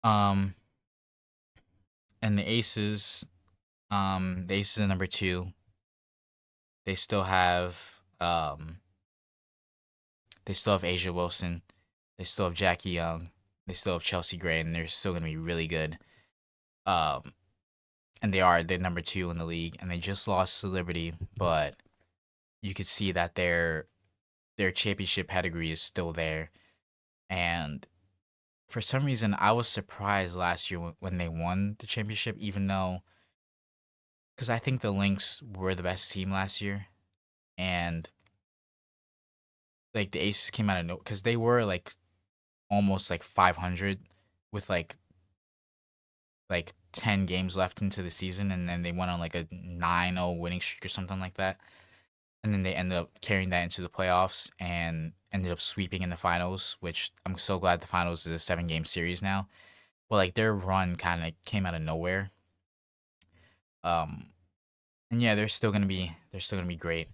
um, and the Aces are number two. They still have they still have Asia Wilson. They still have Jackie Young. They still have Chelsea Gray, and they're still gonna be really good. Um, and they're number two in the league, and they just lost to Liberty, but you could see that their championship pedigree is still there. And for some reason, I was surprised last year when they won the championship, even though because I think the Lynx were the best team last year, and like the Aces came out of no because they were like almost like 500 with like 10 games left into the season, and then they went on like a 9-0 winning streak or something like that. And then they ended up carrying that into the playoffs and ended up sweeping in the finals, which I'm so glad the finals is a 7-game series now. But like their run kind of came out of nowhere. Um, and yeah, they're still gonna be great.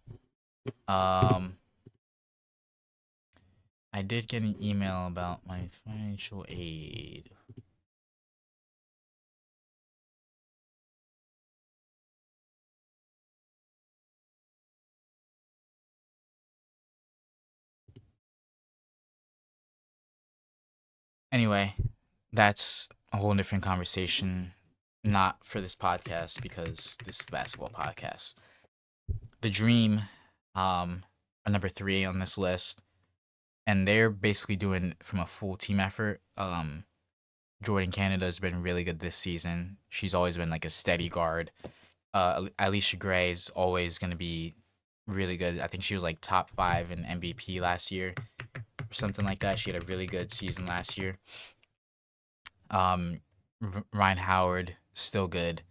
Um, I did get an email about my financial aid. Anyway, that's a whole different conversation. Not for this podcast because this is the basketball podcast. The Dream, are number three on this list, and they're basically doing from a full team effort. Jordan Canada has been really good this season. She's always been like a steady guard. Alicia Gray is always going to be really good. I think she was like top five in MVP last year or something like that. She had a really good season last year. Um, Ryan Howard still good,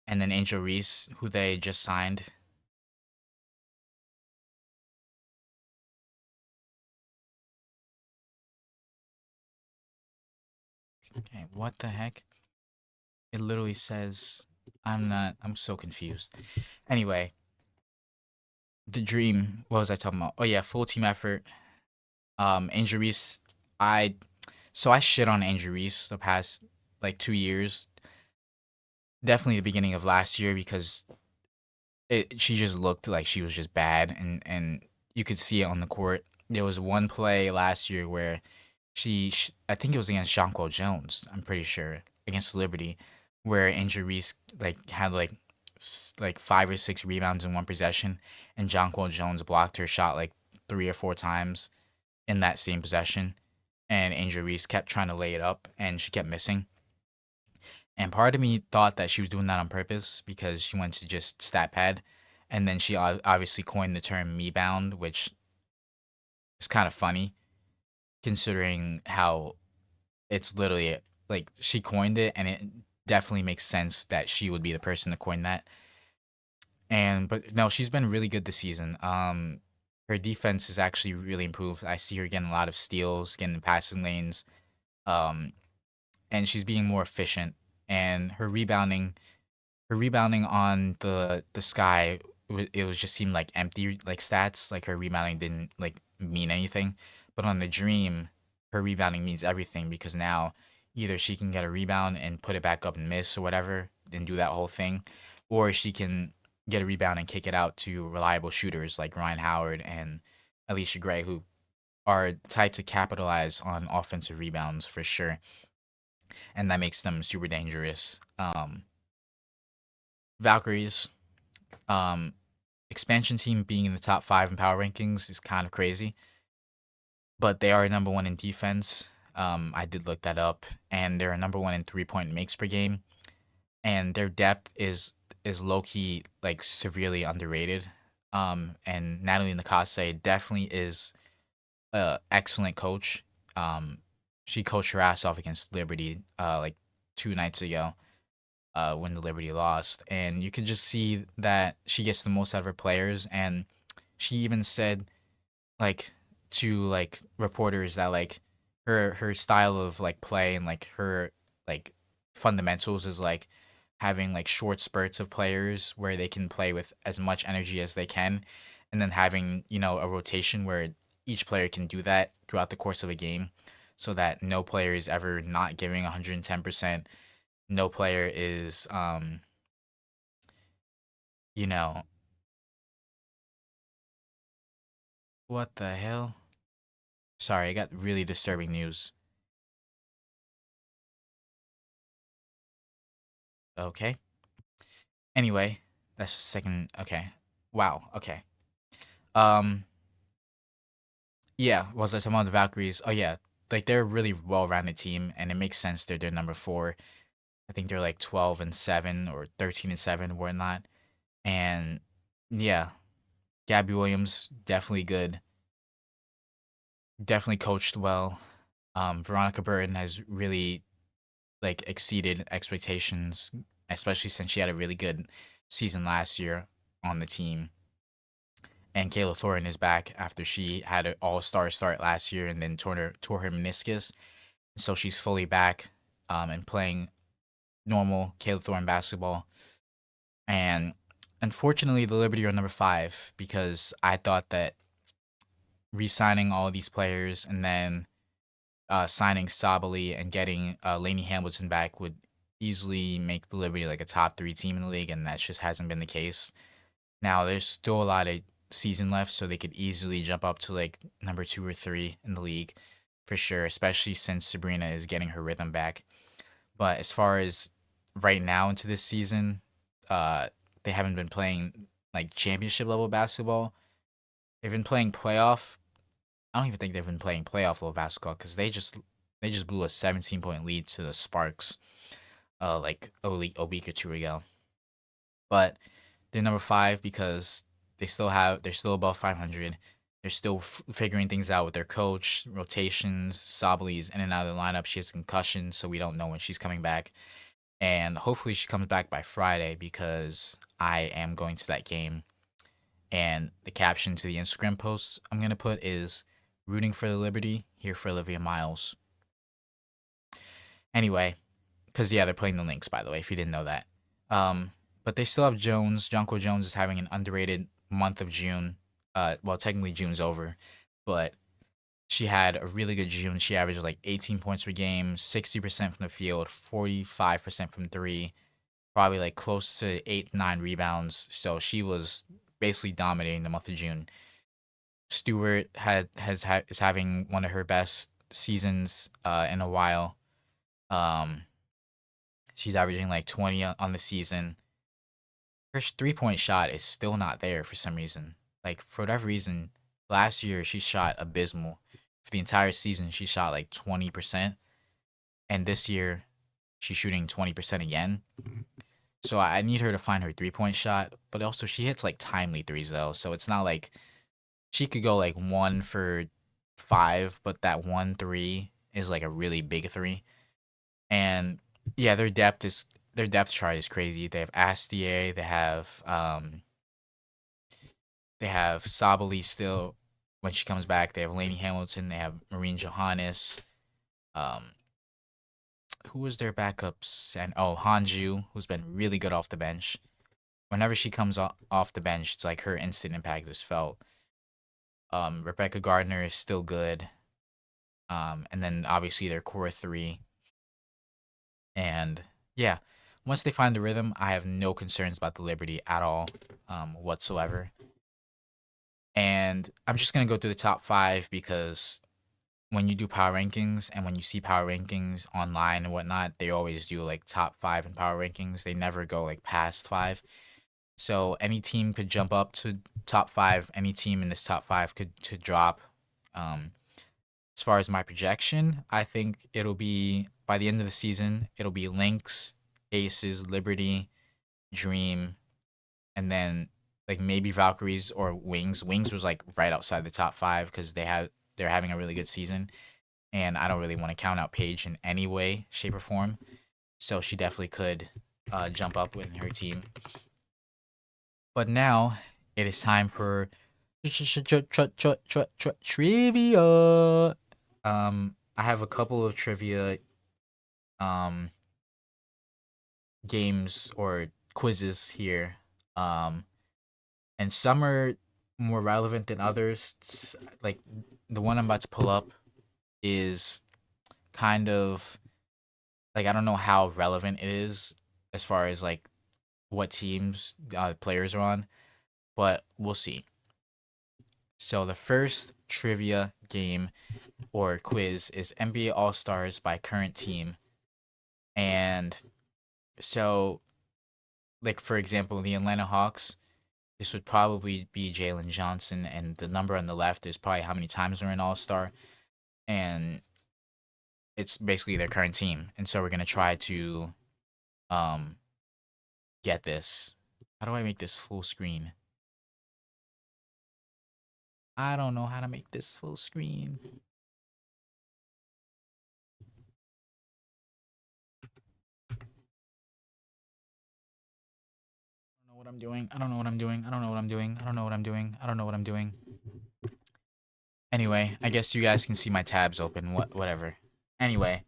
and then Angel Reese, who they just signed. Okay, what the heck? It literally says I'm not. I'm so confused. Anyway, the Dream. What was I talking about? Oh yeah, full team effort. Angel Reese. I so I shit on Angel Reese the past like 2 years. Definitely the beginning of last year because she just looked like she was just bad, and you could see it on the court. There was one play last year where I think it was against Jonquel Jones. I'm pretty sure against Liberty, where Angel Reese like had like like 5 or 6 rebounds in one possession, and Jonquel Jones blocked her shot like 3 or 4 times in that same possession, and Angel Reese kept trying to lay it up, and she kept missing. And part of me thought that she was doing that on purpose because she went to just stat pad, and then she obviously coined the term me bound, which It's kind of funny considering how it's literally like she coined it, and it definitely makes sense that she would be the person to coin that. And but no, she's been really good this season. Her defense is actually really improved. I see her getting a lot of steals, getting in passing lanes, um, and she's being more efficient. And her rebounding on the sky, it was just seemed like empty like stats. Like her rebounding didn't like mean anything, but on the dream, her rebounding means everything because now either she can get a rebound and put it back up and miss or whatever, and do that whole thing, or she can get a rebound and kick it out to reliable shooters like Ryan Howard and Alicia Gray, who are the type to capitalize on offensive rebounds for sure, and that makes them super dangerous. Valkyries, um, expansion team being in the top 5 in power rankings is kind of crazy, but they are number 1 in defense. I did look that up, and they're number 1 in 3-point makes per game, and their depth is low key like severely underrated. And Natalie Nakase definitely is a excellent coach. Um, she coached her ass off against Liberty like 2 nights ago when the Liberty lost, and you can just see that she gets the most out of her players. And she even said like to like reporters that like her style of like play and like her like fundamentals is like having like short spurts of players where they can play with as much energy as they can, and then having a rotation where each player can do that throughout the course of a game, so that no player is ever not giving 110%. No player is you know what the hell, sorry, I got really disturbing news. Okay. Anyway, that's the second. Okay. Wow. Okay. Um. Yeah. Was I talking about the Valkyries? Oh yeah. Like they're a really well-rounded team, and it makes sense they're number 4. I think they're like 12-7 or 13-7 or whatnot. And yeah, Gabby Williams definitely good. Definitely coached well. Veronica Burton has really like exceeded expectations, especially since she had a really good season last year on the team. And Kayla Thornton is back after she had an all-star start last year and then tore her meniscus. So she's fully back and playing normal Kayla Thornton basketball. And unfortunately, the Liberty are number 5 because I thought that re-signing all these players and then signing Sabali and getting Laney Hamilton back would easily make the Liberty like a top 3 team in the league, and that just hasn't been the case. Now there's still a lot of season left, so they could easily jump up to like number 2 or 3 in the league for sure, especially since Sabrina is getting her rhythm back. But as far as right now into this season, uh, they haven't been playing like championship level basketball. They've been playing playoff. I don't even think they've been playing playoff level basketball because they just blew a 17-point lead to the Sparks like a week or two ago. But they're number 5 because they're still above 500. They're still figuring things out with their coach, rotations. Sabali's in and out of the lineup. She has a concussion, so we don't know when she's coming back. And hopefully she comes back by Friday because I am going to that game. And the caption to the Instagram post I'm gonna put is "Rooting for the Liberty, here for Olivia Miles." Anyway, because yeah, they're playing the Lynx, by the way, if you didn't know that. But they still have Jones. Jonquil Jones is having an underrated month of June. Well, technically June's over, but she had a really good June. She averaged like 18 points per game, 60% from the field, 45% from three, probably like close to 8, 9 rebounds. So she was basically dominating the month of June. Stewart is having one of her best seasons in a while. Um, she's averaging like 20 on the season. Her 3-point shot is still not there for some reason. Like for whatever reason, last year she shot abysmal. For the entire season, she shot like 20%, and this year she's shooting 20% again. So I need her to find her 3-point shot, but also she hits like timely threes though. So it's not like she could go like 1 for 5, but that one three is like a really big three. And yeah, their depth chart is crazy. They have Astier, they have Sabali still when she comes back. They have Lainey Hamilton, they have Marine Johannes. Um, who was their backups? And oh, Hanju, who's been really good off the bench. Whenever she comes off the bench, it's like her instant impact is felt. Rebecca Gardner is still good. And then obviously their core three. And yeah, once they find the rhythm, I have no concerns about the Liberty at all, whatsoever. And I'm just gonna go through the top 5 because when you do power rankings and when you see power rankings online and whatnot, they always do like top 5 in power rankings. They never go like past 5. So any team could jump up to top 5. Any team in this top 5 could to drop. Um, as far as my projection, I think it'll be by the end of the season, it'll be Lynx, Aces, Liberty, Dream, and then like maybe Valkyries or Wings. Wings was like right outside the top 5 because they're having a really good season, and I don't really want to count out Paige in any way, shape, or form. So she definitely could jump up with her team. But now it is time for trivia. I have a couple of trivia um games or quizzes here. Um, and some are more relevant than others. Like the one I'm about to pull up is kind of like I don't know how relevant it is as far as like what teams players are on, but we'll see. So the first trivia game or quiz is NBA All Stars by current team, and so like for example, the Atlanta Hawks. This would probably be Jalen Johnson, and the number on the left is probably how many times they're an All Star, and it's basically their current team. And so we're gonna try to um get this. How do I make this full screen? I don't know how to make this full screen. I don't know what I'm doing. I don't know what I'm doing. I don't know what I'm doing. I don't know what I'm doing. I don't know what I'm doing. Anyway, I guess you guys can see my tabs open. Whatever. Anyway,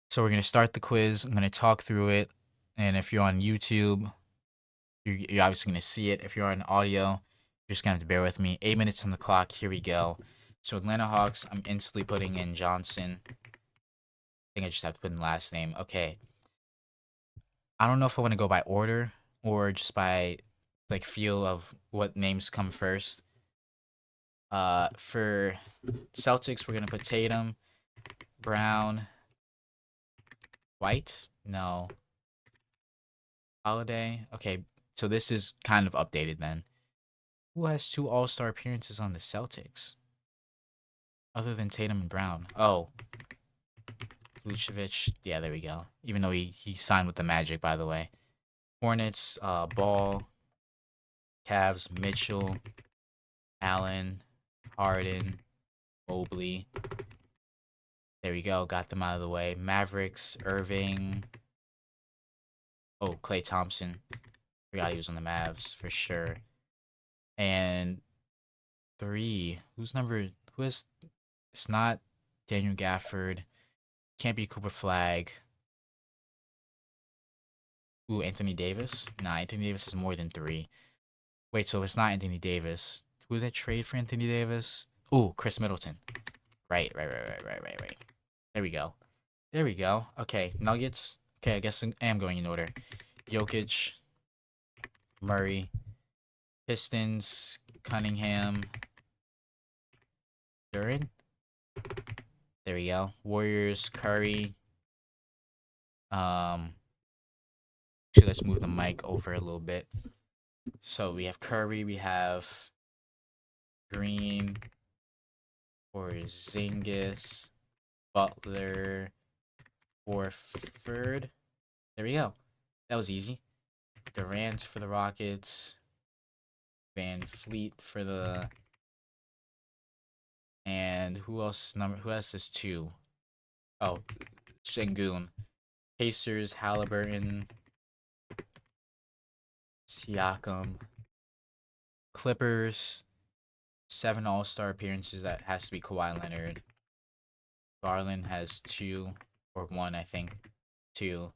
so we're gonna start the quiz. I'm gonna talk through it, and if you're on YouTube, you're obviously gonna see it. If you're on audio, you're just gonna have to bear with me. 8 minutes on the clock. Here we go. So Atlanta Hawks. I'm instantly putting in Johnson. I think I just have to put in last name. Okay. I don't know if I want to go by order or just by like feel of what names come first. For Celtics, we're gonna put Tatum, Brown, White. No, Holiday. Okay, so this is kind of updated then. Who has 2 All-Star appearances on the Celtics other than Tatum and Brown? Oh, Vucevic. Yeah, there we go. Even though he signed with the Magic, by the way. Hornets. Ball. Cavs. Mitchell. Allen. Harden. Mobley. There we go. Got them out of the way. Mavericks. Irving. Oh, Klay Thompson. Forgot he was on the Mavs for sure. And 3. Who's number? Who is? It's not Daniel Gafford. Can't be Cooper Flag. Ooh, Anthony Davis. Nah, Anthony Davis has more than 3. Wait, so it's not Anthony Davis. Who did they trade for Anthony Davis? Ooh, Chris Middleton. Right. There we go. There we go. Okay, Nuggets. Okay, I guess I am going in order. Jokic, Murray, Pistons, Cunningham, Duran. There we go. Warriors, Curry. Um, actually, let's move the mic over a little bit. So we have Curry, we have Green, Porzingis, Butler, Horford. There we go. That was easy. Durant for the Rockets. Van Fleet for the And who else is number? Who else is two? Oh, Şengün. Pacers, Halliburton, Siakam. Clippers, seven All Star appearances. That has to be Kawhi Leonard. Garland has two or one, I think. Two.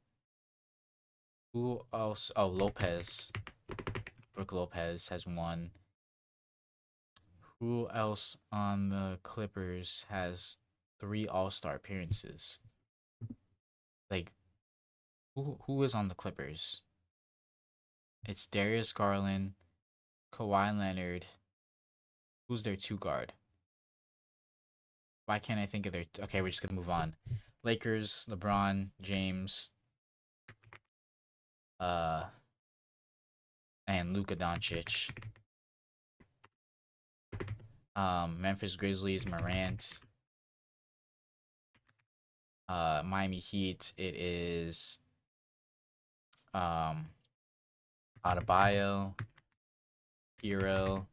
Who else? Oh, Lopez. Brooke Lopez has one. Who else on the Clippers has three All Star appearances? Like who is on the Clippers? It's Darius Garland, Kawhi Leonard. Who's their two guard? Why can't I think of their? Okay, we're just gonna move on. Lakers, LeBron James, uh, and Luka Doncic. Memphis Grizzlies, Morant. Miami Heat. It is um Adebayo, Hero,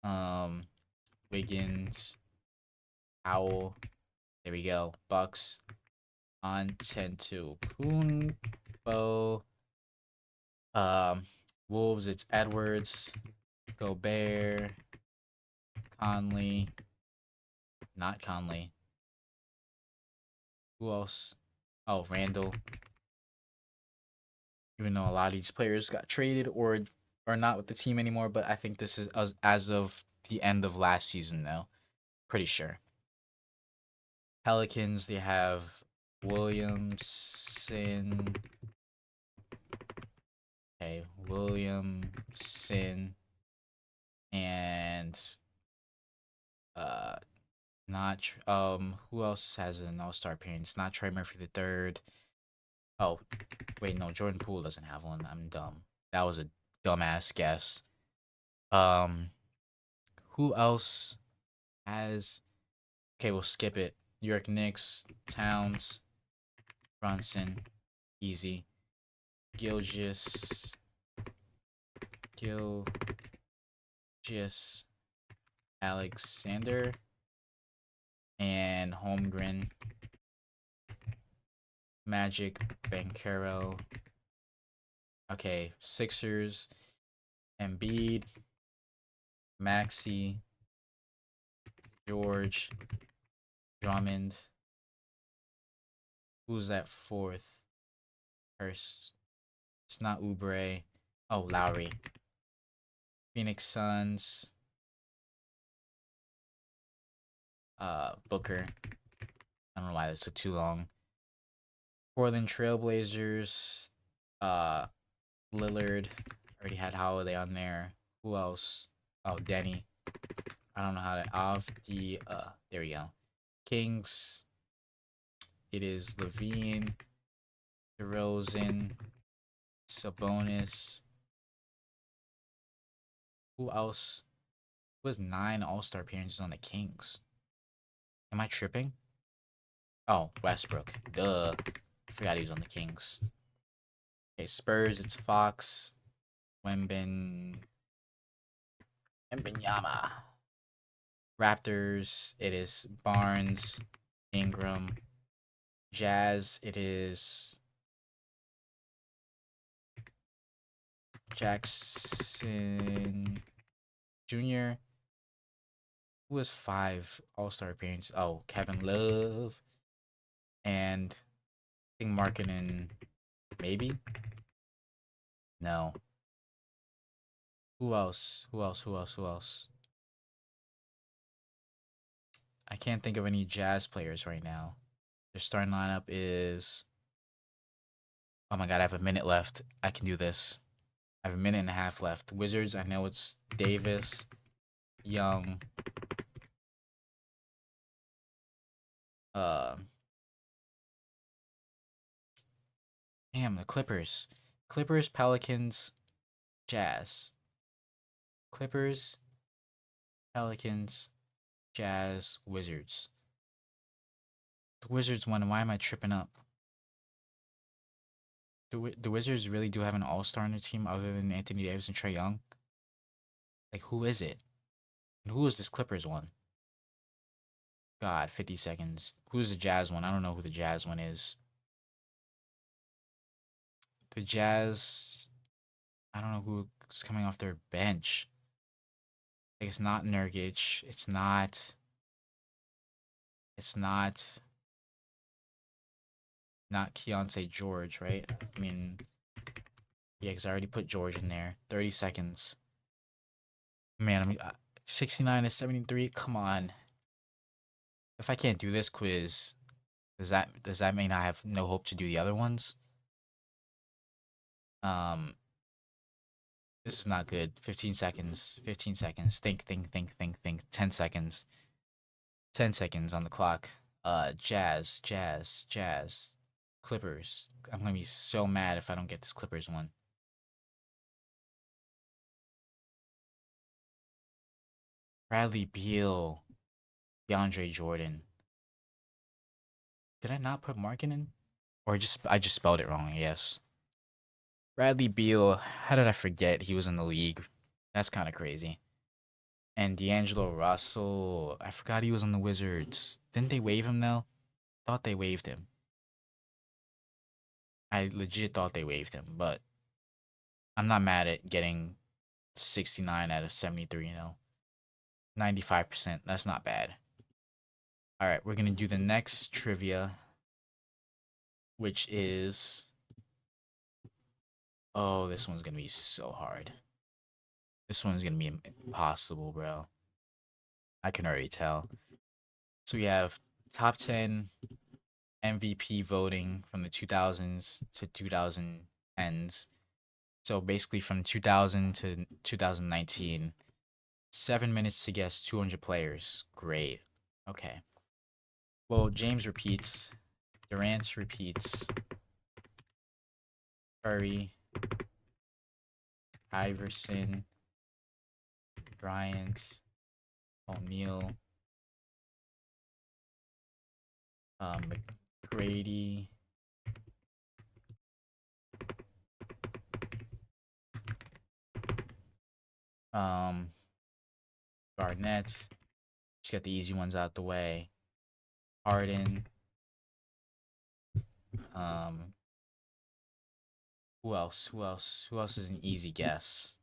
um, Wiggins, Howell. There we go. Bucks on 10-2. Kumbo. Um, Wolves. It's Edwards, Gobert, Conley. Not Conley. Who else? Oh, Randall. Even though a lot of these players got traded or are not with the team anymore, but I think this is as of the end of last season, though. Pretty sure. Pelicans, they have Williamson. Okay, Williamson and uh not who else has an all-star appearance? Not Trey Murphy the third. Oh, wait, no, Jordan Poole doesn't have one. I'm dumb. That was a dumbass guess. Um, who else has? Okay, we'll skip it. New York Knicks, Towns, Brunson, easy. Gilgis, Gilgis, Alexander, and Holmgren, Magic, Bankero. Okay, Sixers, Embiid, Maxi, George, Drummond. Who's that fourth? First, it's not Oubre. Oh, Lowry. Phoenix Suns, Booker. I don't know why this took too long. Portland Trailblazers, uh, Lillard. Already had Holiday on there. Who else? Oh, Denny. I don't know how to off the there we go. Kings. It is Levine, DeRozan, Sabonis. Who else? Who has 9 All-Star appearances on the Kings? Am I tripping? Oh, Westbrook. Duh. I forgot he was on the Kings. Okay, Spurs, it's Fox, Wemben, Wembenyama. Raptors, it is Barnes, Ingram. Jazz, it is Jackson Jr. Who has 5 All-Star appearances? Oh, Kevin Love and I think Markkinen, maybe. No. Who else? Who else? Who else? Who else? I can't think of any Jazz players right now. Their starting lineup is. Oh my god, I have a minute left. I can do this. I have a minute and a half left. Wizards, I know it's Davis, Young, uh, damn, the Clippers. Clippers, Pelicans, Jazz. Clippers, Pelicans, Jazz, Wizards. The Wizards won. Why am I tripping up? The Wizards really do have an all-star on their team other than Anthony Davis and Trae Young? Like, who is it? And who was this Clippers one? God, 50 seconds. Who's the Jazz one? I don't know who the Jazz one is. The Jazz, I don't know who's coming off their bench. Like, it's not Nurkic. It's not Keontae George, right? I mean, yeah, because I already put George in there. 30 seconds. Man, I mean, 69 to 73. Come on. If I can't do this quiz, does that mean I have no hope to do the other ones? Um, this is not good. 15 seconds. 15 seconds. Think. 10 seconds. 10 seconds on the clock. Jazz. Clippers. I'm gonna be so mad if I don't get this Clippers one. Bradley Beal. DeAndre Jordan. Did I not put Markkinen? Or just I just spelled it wrong, yes. Bradley Beal, how did I forget he was in the league? That's kind of crazy. And D'Angelo Russell, I forgot he was on the Wizards. Didn't they waive him though? Thought they waived him. I legit thought they waived him, but I'm not mad at getting 69 out of 73, 95%. That's not bad. All right, we're going to do the next trivia, which is. Oh, this one's going to be so hard. This one's going to be impossible, bro. I can already tell. So we have top 10 MVP voting from the 2000s to 2010s. So basically from 2000 to 2019. 7 minutes to guess 200 players. Great. Okay. Well, James repeats. Durant repeats. Curry. Iverson. Bryant. O'Neal. McGrady. Um, Garnett. Just get the easy ones out the way. Harden. Um, who else? Who else? Who else is an easy guess?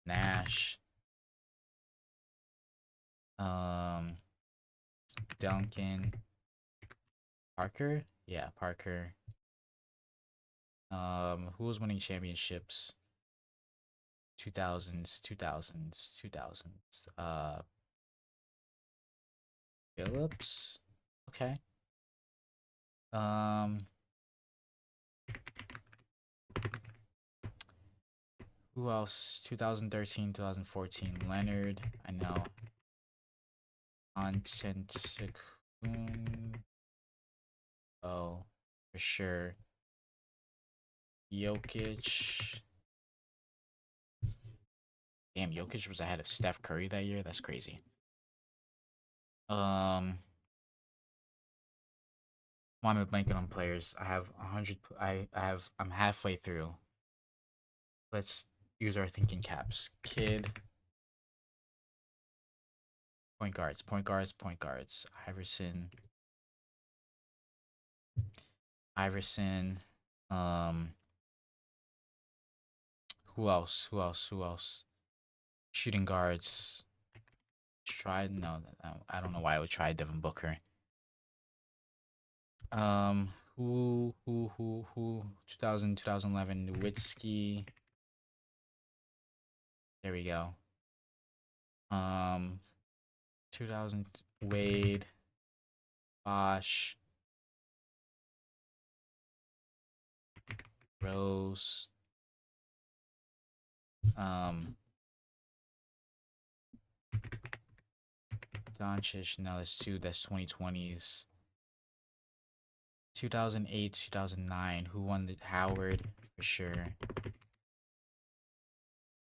Nash. Um, Duncan. Parker. Yeah, Parker. Who was winning championships? 2000s. Phillips. Okay. Um, who else? 2013, 2014. Leonard. I know. Antetokounmpo. Oh, for sure. Jokic. Damn, Jokic was ahead of Steph Curry that year. That's crazy. Um, why am I blanking on players? I have 100. I'm halfway through. Let's use our thinking caps. Kid. Point guards. Iverson. Um, who else? Shooting guards. Tried no, I don't know why I would try Devin Booker. Who? 2011 Nowitzki. There we go. 2000 Wade, Bosch, Rose. Um, Doncic. No, that's two. That's 2020s. 2008, 2009. Who won the Howard for sure?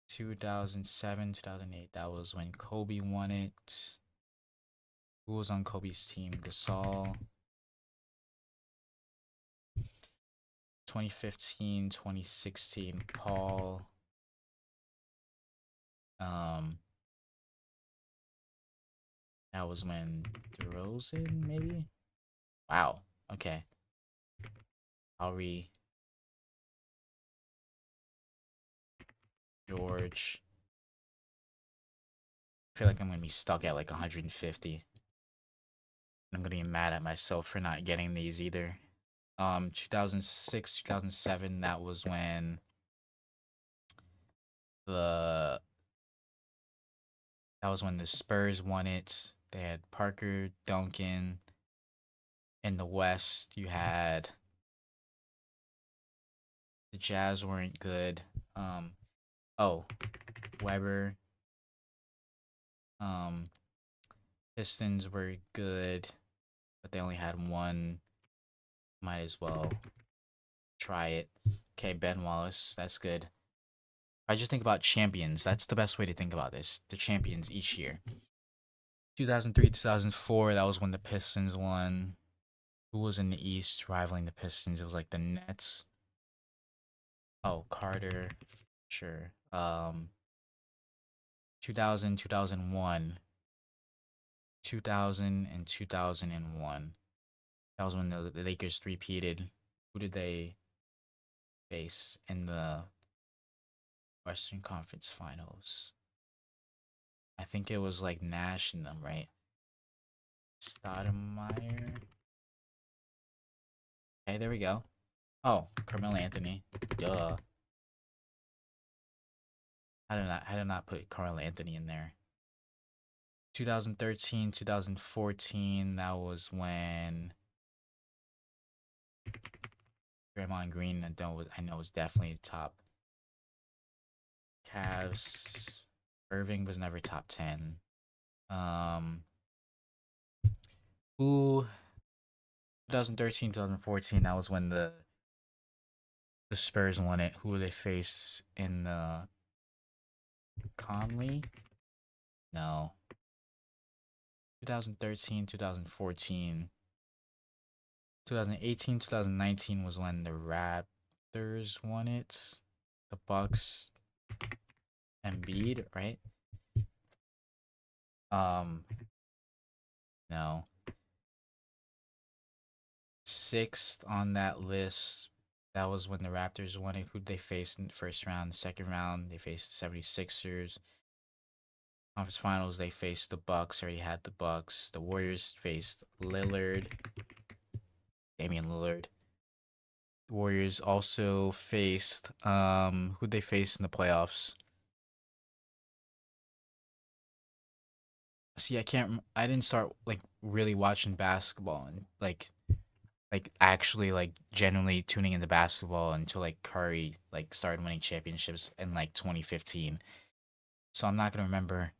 2007, 2008. That was when Kobe won it. Who was on Kobe's team? Gasol. 2015, 2016. Paul. Um, That was when DeRozan, maybe? Wow. Okay. Lowry, George. I feel like I'm gonna be stuck at like 150. I'm gonna be mad at myself for not getting these either. 2006, 2007, the that was when the Spurs won it. They had Parker, Duncan. In the West, you had the Jazz weren't good. Um, oh, Weber. Um, Pistons were good, but they only had one. Might as well try it. Okay, Ben Wallace, that's good. I just think about champions. That's the best way to think about this. The champions each year. 2003, 2004, that was when the Pistons won. Who was in the East rivaling the Pistons? It was like the Nets. Oh, Carter. Sure. 2000, 2001. 2000 and 2001. That was when the Lakers three-peated. Who did they face in the Western Conference Finals? I think it was like Nash and them, right? Stoudemire. Okay, there we go. Oh, Carmelo Anthony. Duh. I did not put Carmelo Anthony in there. 2013, 2014, that was when Draymond Green I know was definitely top. Cavs. Irving was never top 10. Um who 2013, 2014, that was when the Spurs won it. Who they face in the Conley? No. 2013, 2014. 2018, 2019 was when the Raptors won it. The Bucks, Embiid, right? Um, no. Sixth on that list, that was when the Raptors won it. Who'd they face in the first round? The second round, they faced the 76ers. Conference finals, they faced the Bucks. Already had the Bucks. The Warriors faced Lillard, Damian Lillard. The Warriors also faced who'd they face in the playoffs? See, I didn't start like really watching basketball and like actually like genuinely tuning into basketball until like Curry like started winning championships in like 2015. So I'm not gonna remember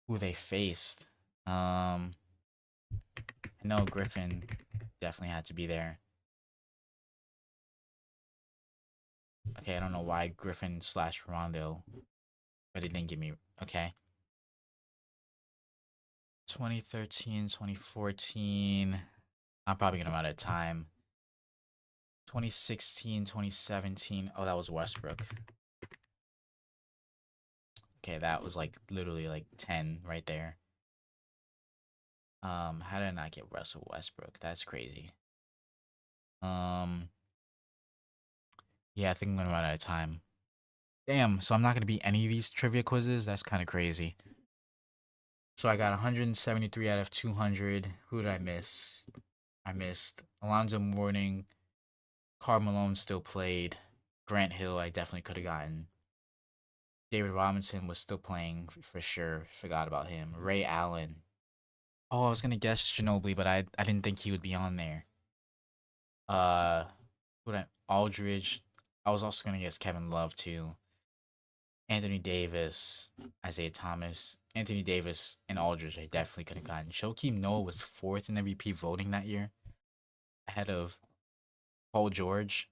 who they faced. I know Griffin definitely had to be there. Okay, I don't know why Griffin slash Rondo, but it didn't give me. Okay. 2013, 2014. I'm probably gonna run out of time. 2016, 2017. Oh, that was Westbrook. Okay, that was like literally like 10 right there. How did I not get Russell Westbrook? That's crazy. Um, yeah, I think I'm gonna run out of time. Damn, so I'm not gonna beat any of these trivia quizzes? That's kind of crazy. So I got 173 out of 200. Who did I miss? I missed Alonzo Mourning. Karl Malone still played. Grant Hill, I definitely could have gotten. David Robinson was still playing for sure. Forgot about him. Ray Allen. Oh, I was gonna guess Ginobili, but I didn't think he would be on there. Uh, Aldridge. I was also gonna guess Kevin Love too. Anthony Davis, Isaiah Thomas, Anthony Davis, and Aldridge. I definitely could have gotten. Joakim Noah was fourth in MVP voting that year, ahead of Paul George,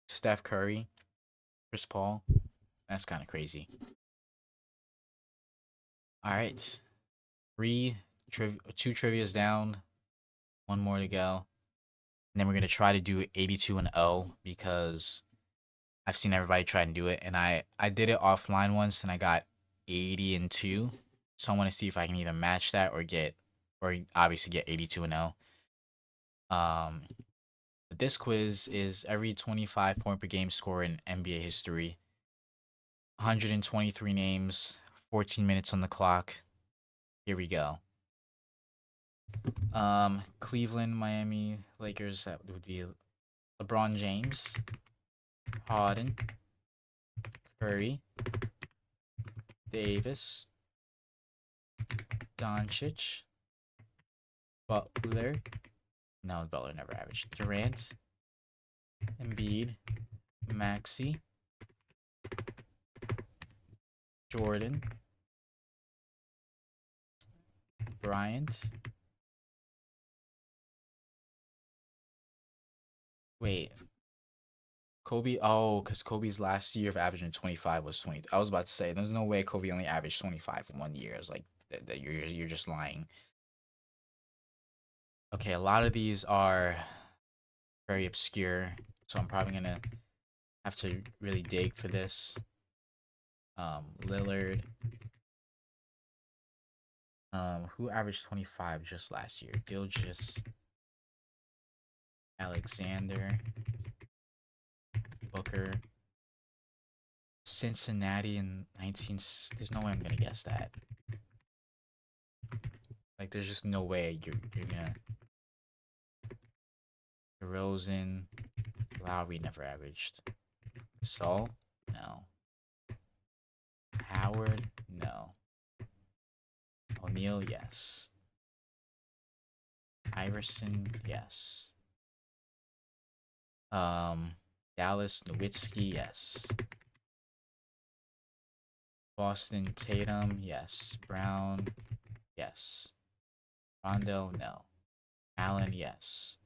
Steph Curry, Chris Paul. That's kind of crazy. All right, two trivia's down, one more to go, and then we're gonna try to do 82 and 0 because I've seen everybody try and do it, and I did it offline once, and I got 80 and 2. So I want to see if I can either match that or obviously get 82 and 0. Um, but this quiz is every 25 point per game score in NBA history. 123 names, 14 minutes on the clock. Here we go. Cleveland, Miami, Lakers. That would be LeBron James, Harden, Curry, Davis, Doncic, Butler. No, Butler never averaged. Durant, Embiid, Maxey, Jordan, Bryant. Wait, Kobe. Oh, because Kobe's last year of averaging 25 was 20. I was about to say, there's no way Kobe only averaged 25 in 1 year. It's like that you're just lying. Okay, a lot of these are very obscure, so I'm probably gonna have to really dig for this. Lillard. Who averaged 25 just last year? Gilgeous, Alexander, Booker, Cincinnati in 19. There's no way I'm gonna guess that. Like, there's just no way you're gonna. DeRozan, Lowry never averaged. Saul, no. Howard, no. O'Neal, yes. Iverson, yes. Dallas Nowitzki, yes. Boston Tatum, yes. Brown, yes. Rondo, no. Allen, yes.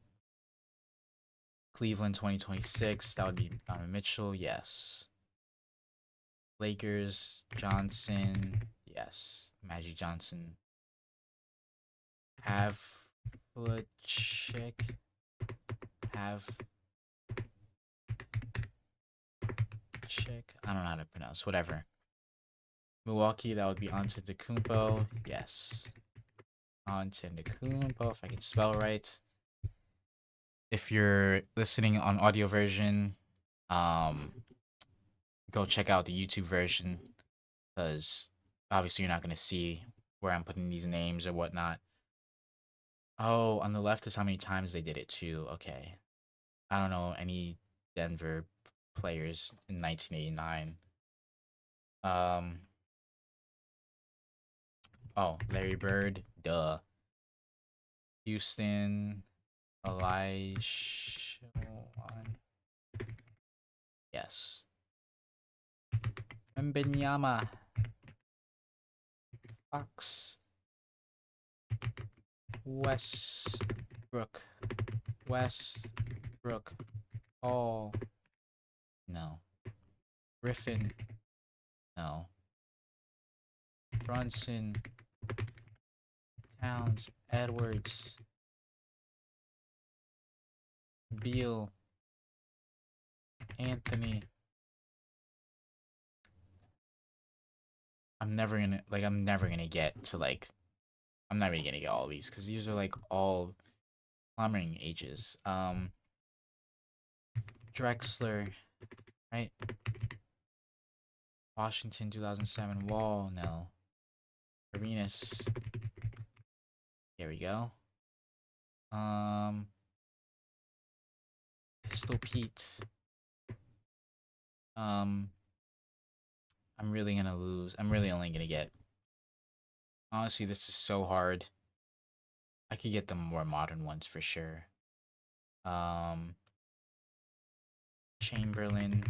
Cleveland 2026, that would be Donovan Mitchell, yes. Lakers, Johnson, yes. Magic Johnson. Havlicek, have chick. I don't know how to pronounce. Whatever. Milwaukee, that would be Antetokounmpo. Yes. Antetokounmpo, if I can spell right. If you're listening on audio version, um, go check out the YouTube version because obviously you're not gonna see where I'm putting these names or whatnot. Oh, on the left is how many times they did it too. Okay. I don't know any Denver players in 1989. Um, oh, Larry Bird, duh. Houston, Elijah. Yes. Mbenyama, Fox, Westbrook, Westbrook, Hall. No. Griffin. No. Brunson, Towns, Edwards, Beal, Anthony. I'm never gonna get to like I'm never gonna get all these because these are like all plumbing ages. Drexler, right? Washington 2007 Wall, no. Arenas. There we go. Um Pistol Pete. Um I'm really gonna lose. I'm really only gonna get honestly this is so hard. I could get the more modern ones for sure. Um Chamberlain,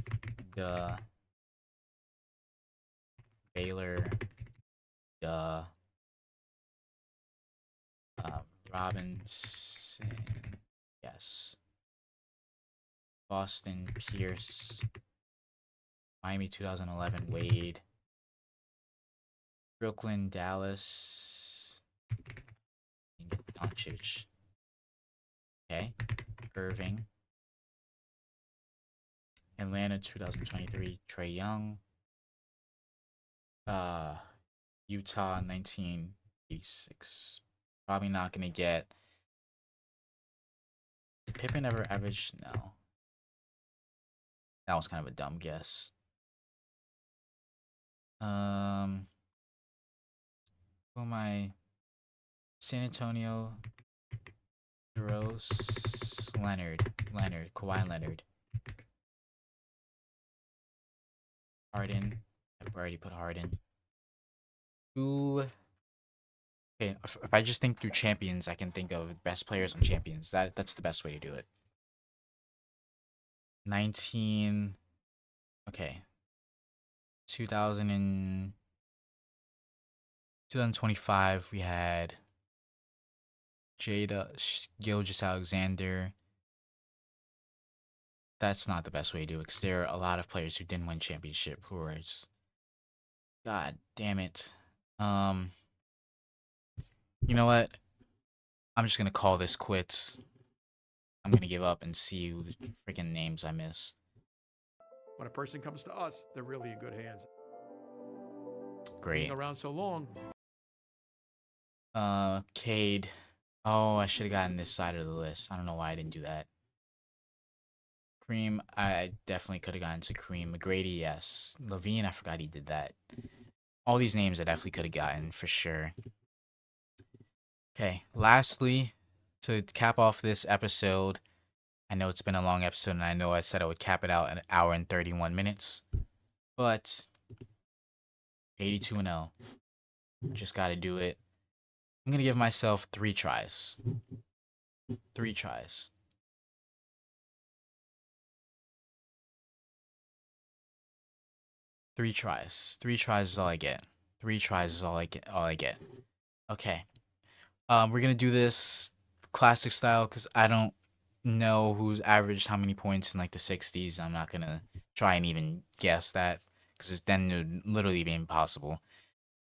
the Baylor, the um, Robinson, yes. Boston, Pierce, Miami 2011, Wade, Brooklyn, Dallas, Doncic, okay, Irving, Atlanta 2023, Trey Young, uh, Utah 1986. Probably not gonna get. Did Pippen ever average? No. That was kind of a dumb guess. Um, who am I? San Antonio, Rose, Kawhi Leonard, Harden. I've already put Harden. Who? Okay, if I just think through champions, I can think of best players on champions. That's the best way to do it. 19. Okay, 2000 and 2025. We had Jada Gilgis Alexander. That's not the best way to do it because there are a lot of players who didn't win championship who are just, God damn it. Um, you know what? I'm just gonna call this quits. I'm gonna give up and see who the freaking names I missed. When a person comes to us, they're really in good hands. Great. Being around so long. Cade. Oh, I should have gotten this side of the list. I don't know why I didn't do that. Cream, I definitely could have gotten to Cream. McGrady, yes. Levine, I forgot he did that. All these names I definitely could have gotten for sure. Okay, lastly, to cap off this episode, I know it's been a long episode, and I know I said I would cap it out at an hour and 31 minutes, but 82 and 0. Just got to do it. I'm going to give myself 3 tries. 3 tries. 3 tries. 3 tries is all I get. 3 tries is all I get. Okay. We're going to do this classic style because I don't know who's averaged how many points in like the 60s. I'm not going to try and even guess that because then it would literally be impossible.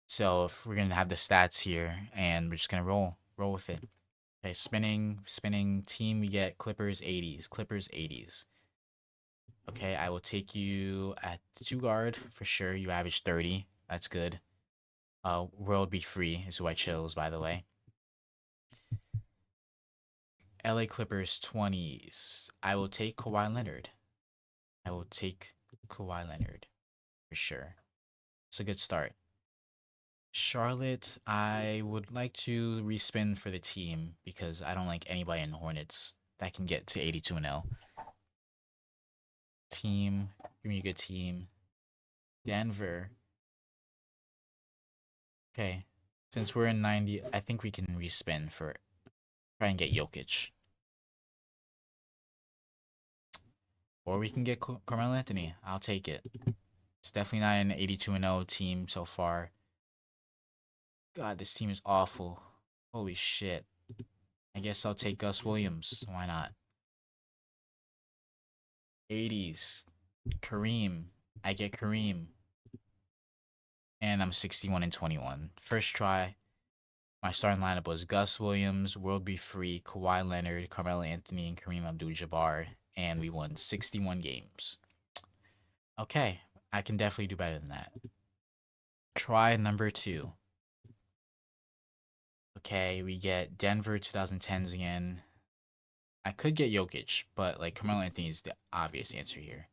So if we're going to have the stats here and we're just going to roll with it. Okay, spinning team, we get Clippers 80s. Clippers 80s. Okay, I will take you at 2 guard for sure. You average 30. That's good. World Be Free is who I chose, by the way. LA Clippers 20s. I will take Kawhi Leonard. I will take Kawhi Leonard for sure. It's a good start. Charlotte, I would like to respin for the team because I don't like anybody in Hornets that can get to 82 and 0. Team, give me a good team. Denver. Okay. Since we're in 90, I think we can respin for try and get Jokic. Or we can get Carmelo Anthony. I'll take it. It's definitely not an 82 and 0 team so far. God, this team is awful. Holy shit. I guess I'll take Gus Williams. Why not? 80s. Kareem. I get Kareem. And I'm 61 and 21. First try. My starting lineup was Gus Williams, World Be Free, Kawhi Leonard, Carmelo Anthony, and Kareem Abdul-Jabbar, and we won 61 games. Okay, I can definitely do better than that. Try number 2. Okay, we get Denver 2010s again. I could get Jokic, but like Carmelo Anthony is the obvious answer here.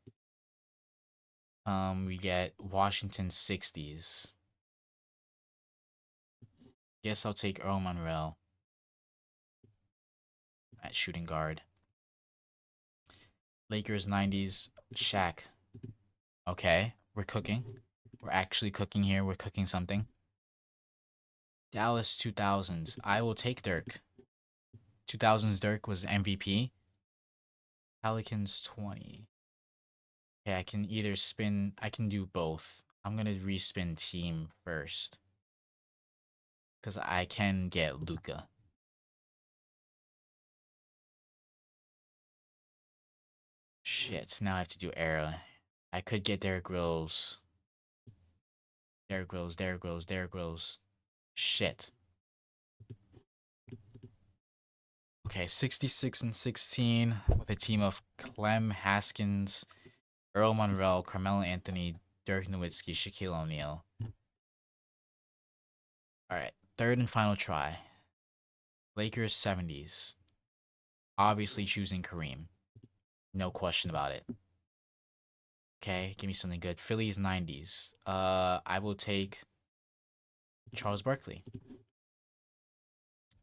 We get Washington 60s. Guess I'll take Earl Monroe at shooting guard. Lakers 90s, Shaq. Okay, we're cooking. We're actually cooking here. We're cooking something. Dallas 2000s. I will take Dirk. 2000s Dirk was MVP. Pelicans 20. Okay, I can either spin. I can do both. I'm going to respin team first. Because I can get Luca. Shit, now I have to do era. I could get Derrick Rose. Derrick Rose. Shit. Okay, 66 and 16 with a team of Clem Haskins, Earl Monroe, Carmelo Anthony, Dirk Nowitzki, Shaquille O'Neal. All right, third and final try. Lakers 70s. Obviously choosing Kareem. No question about it. Okay, give me something good. Phillies 90s. I will take Charles Barkley.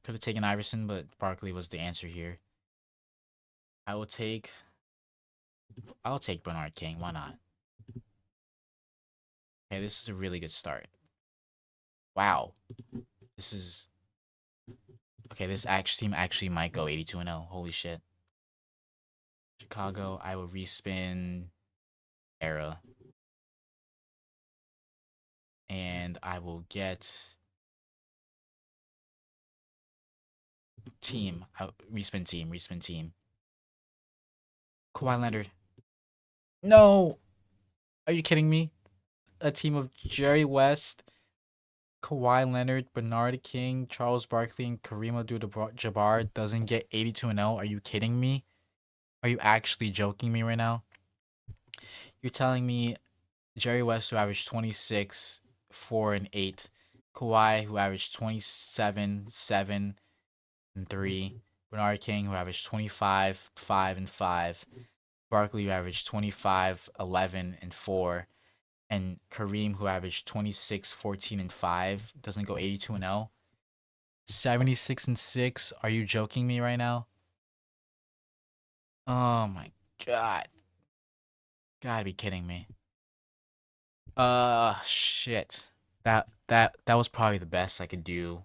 Could have taken Iverson, but Barkley was the answer here. I will take I'll take Bernard King. Why not? Okay, this is a really good start. Wow. This is okay, this team actually might go 82-0. Holy shit. Chicago, I will respin era. And I will get team. Respin team. Kawhi Leonard. No! Are you kidding me? A team of Jerry West, Kawhi Leonard, Bernard King, Charles Barkley, and Kareem Abdul-Jabbar doesn't get 82-0. Are you kidding me? Are you actually joking me right now? You're telling me Jerry West, who averaged 26, 4, and 8, Kawhi, who averaged 27, 7, and 3, Bernard King, who averaged 25, 5, and 5, Barkley, who averaged 25, 11, and 4, and Kareem, who averaged 26, 14, and 5, doesn't go 82-0. 76 and 6. Are you joking me right now? Oh my god. Gotta be kidding me. Shit. That was probably the best I could do,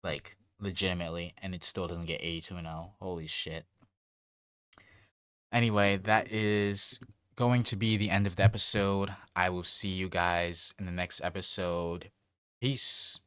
like legitimately, and it still doesn't get 82-0. Holy shit. Anyway, that is going to be the end of the episode. I will see you guys in the next episode. Peace.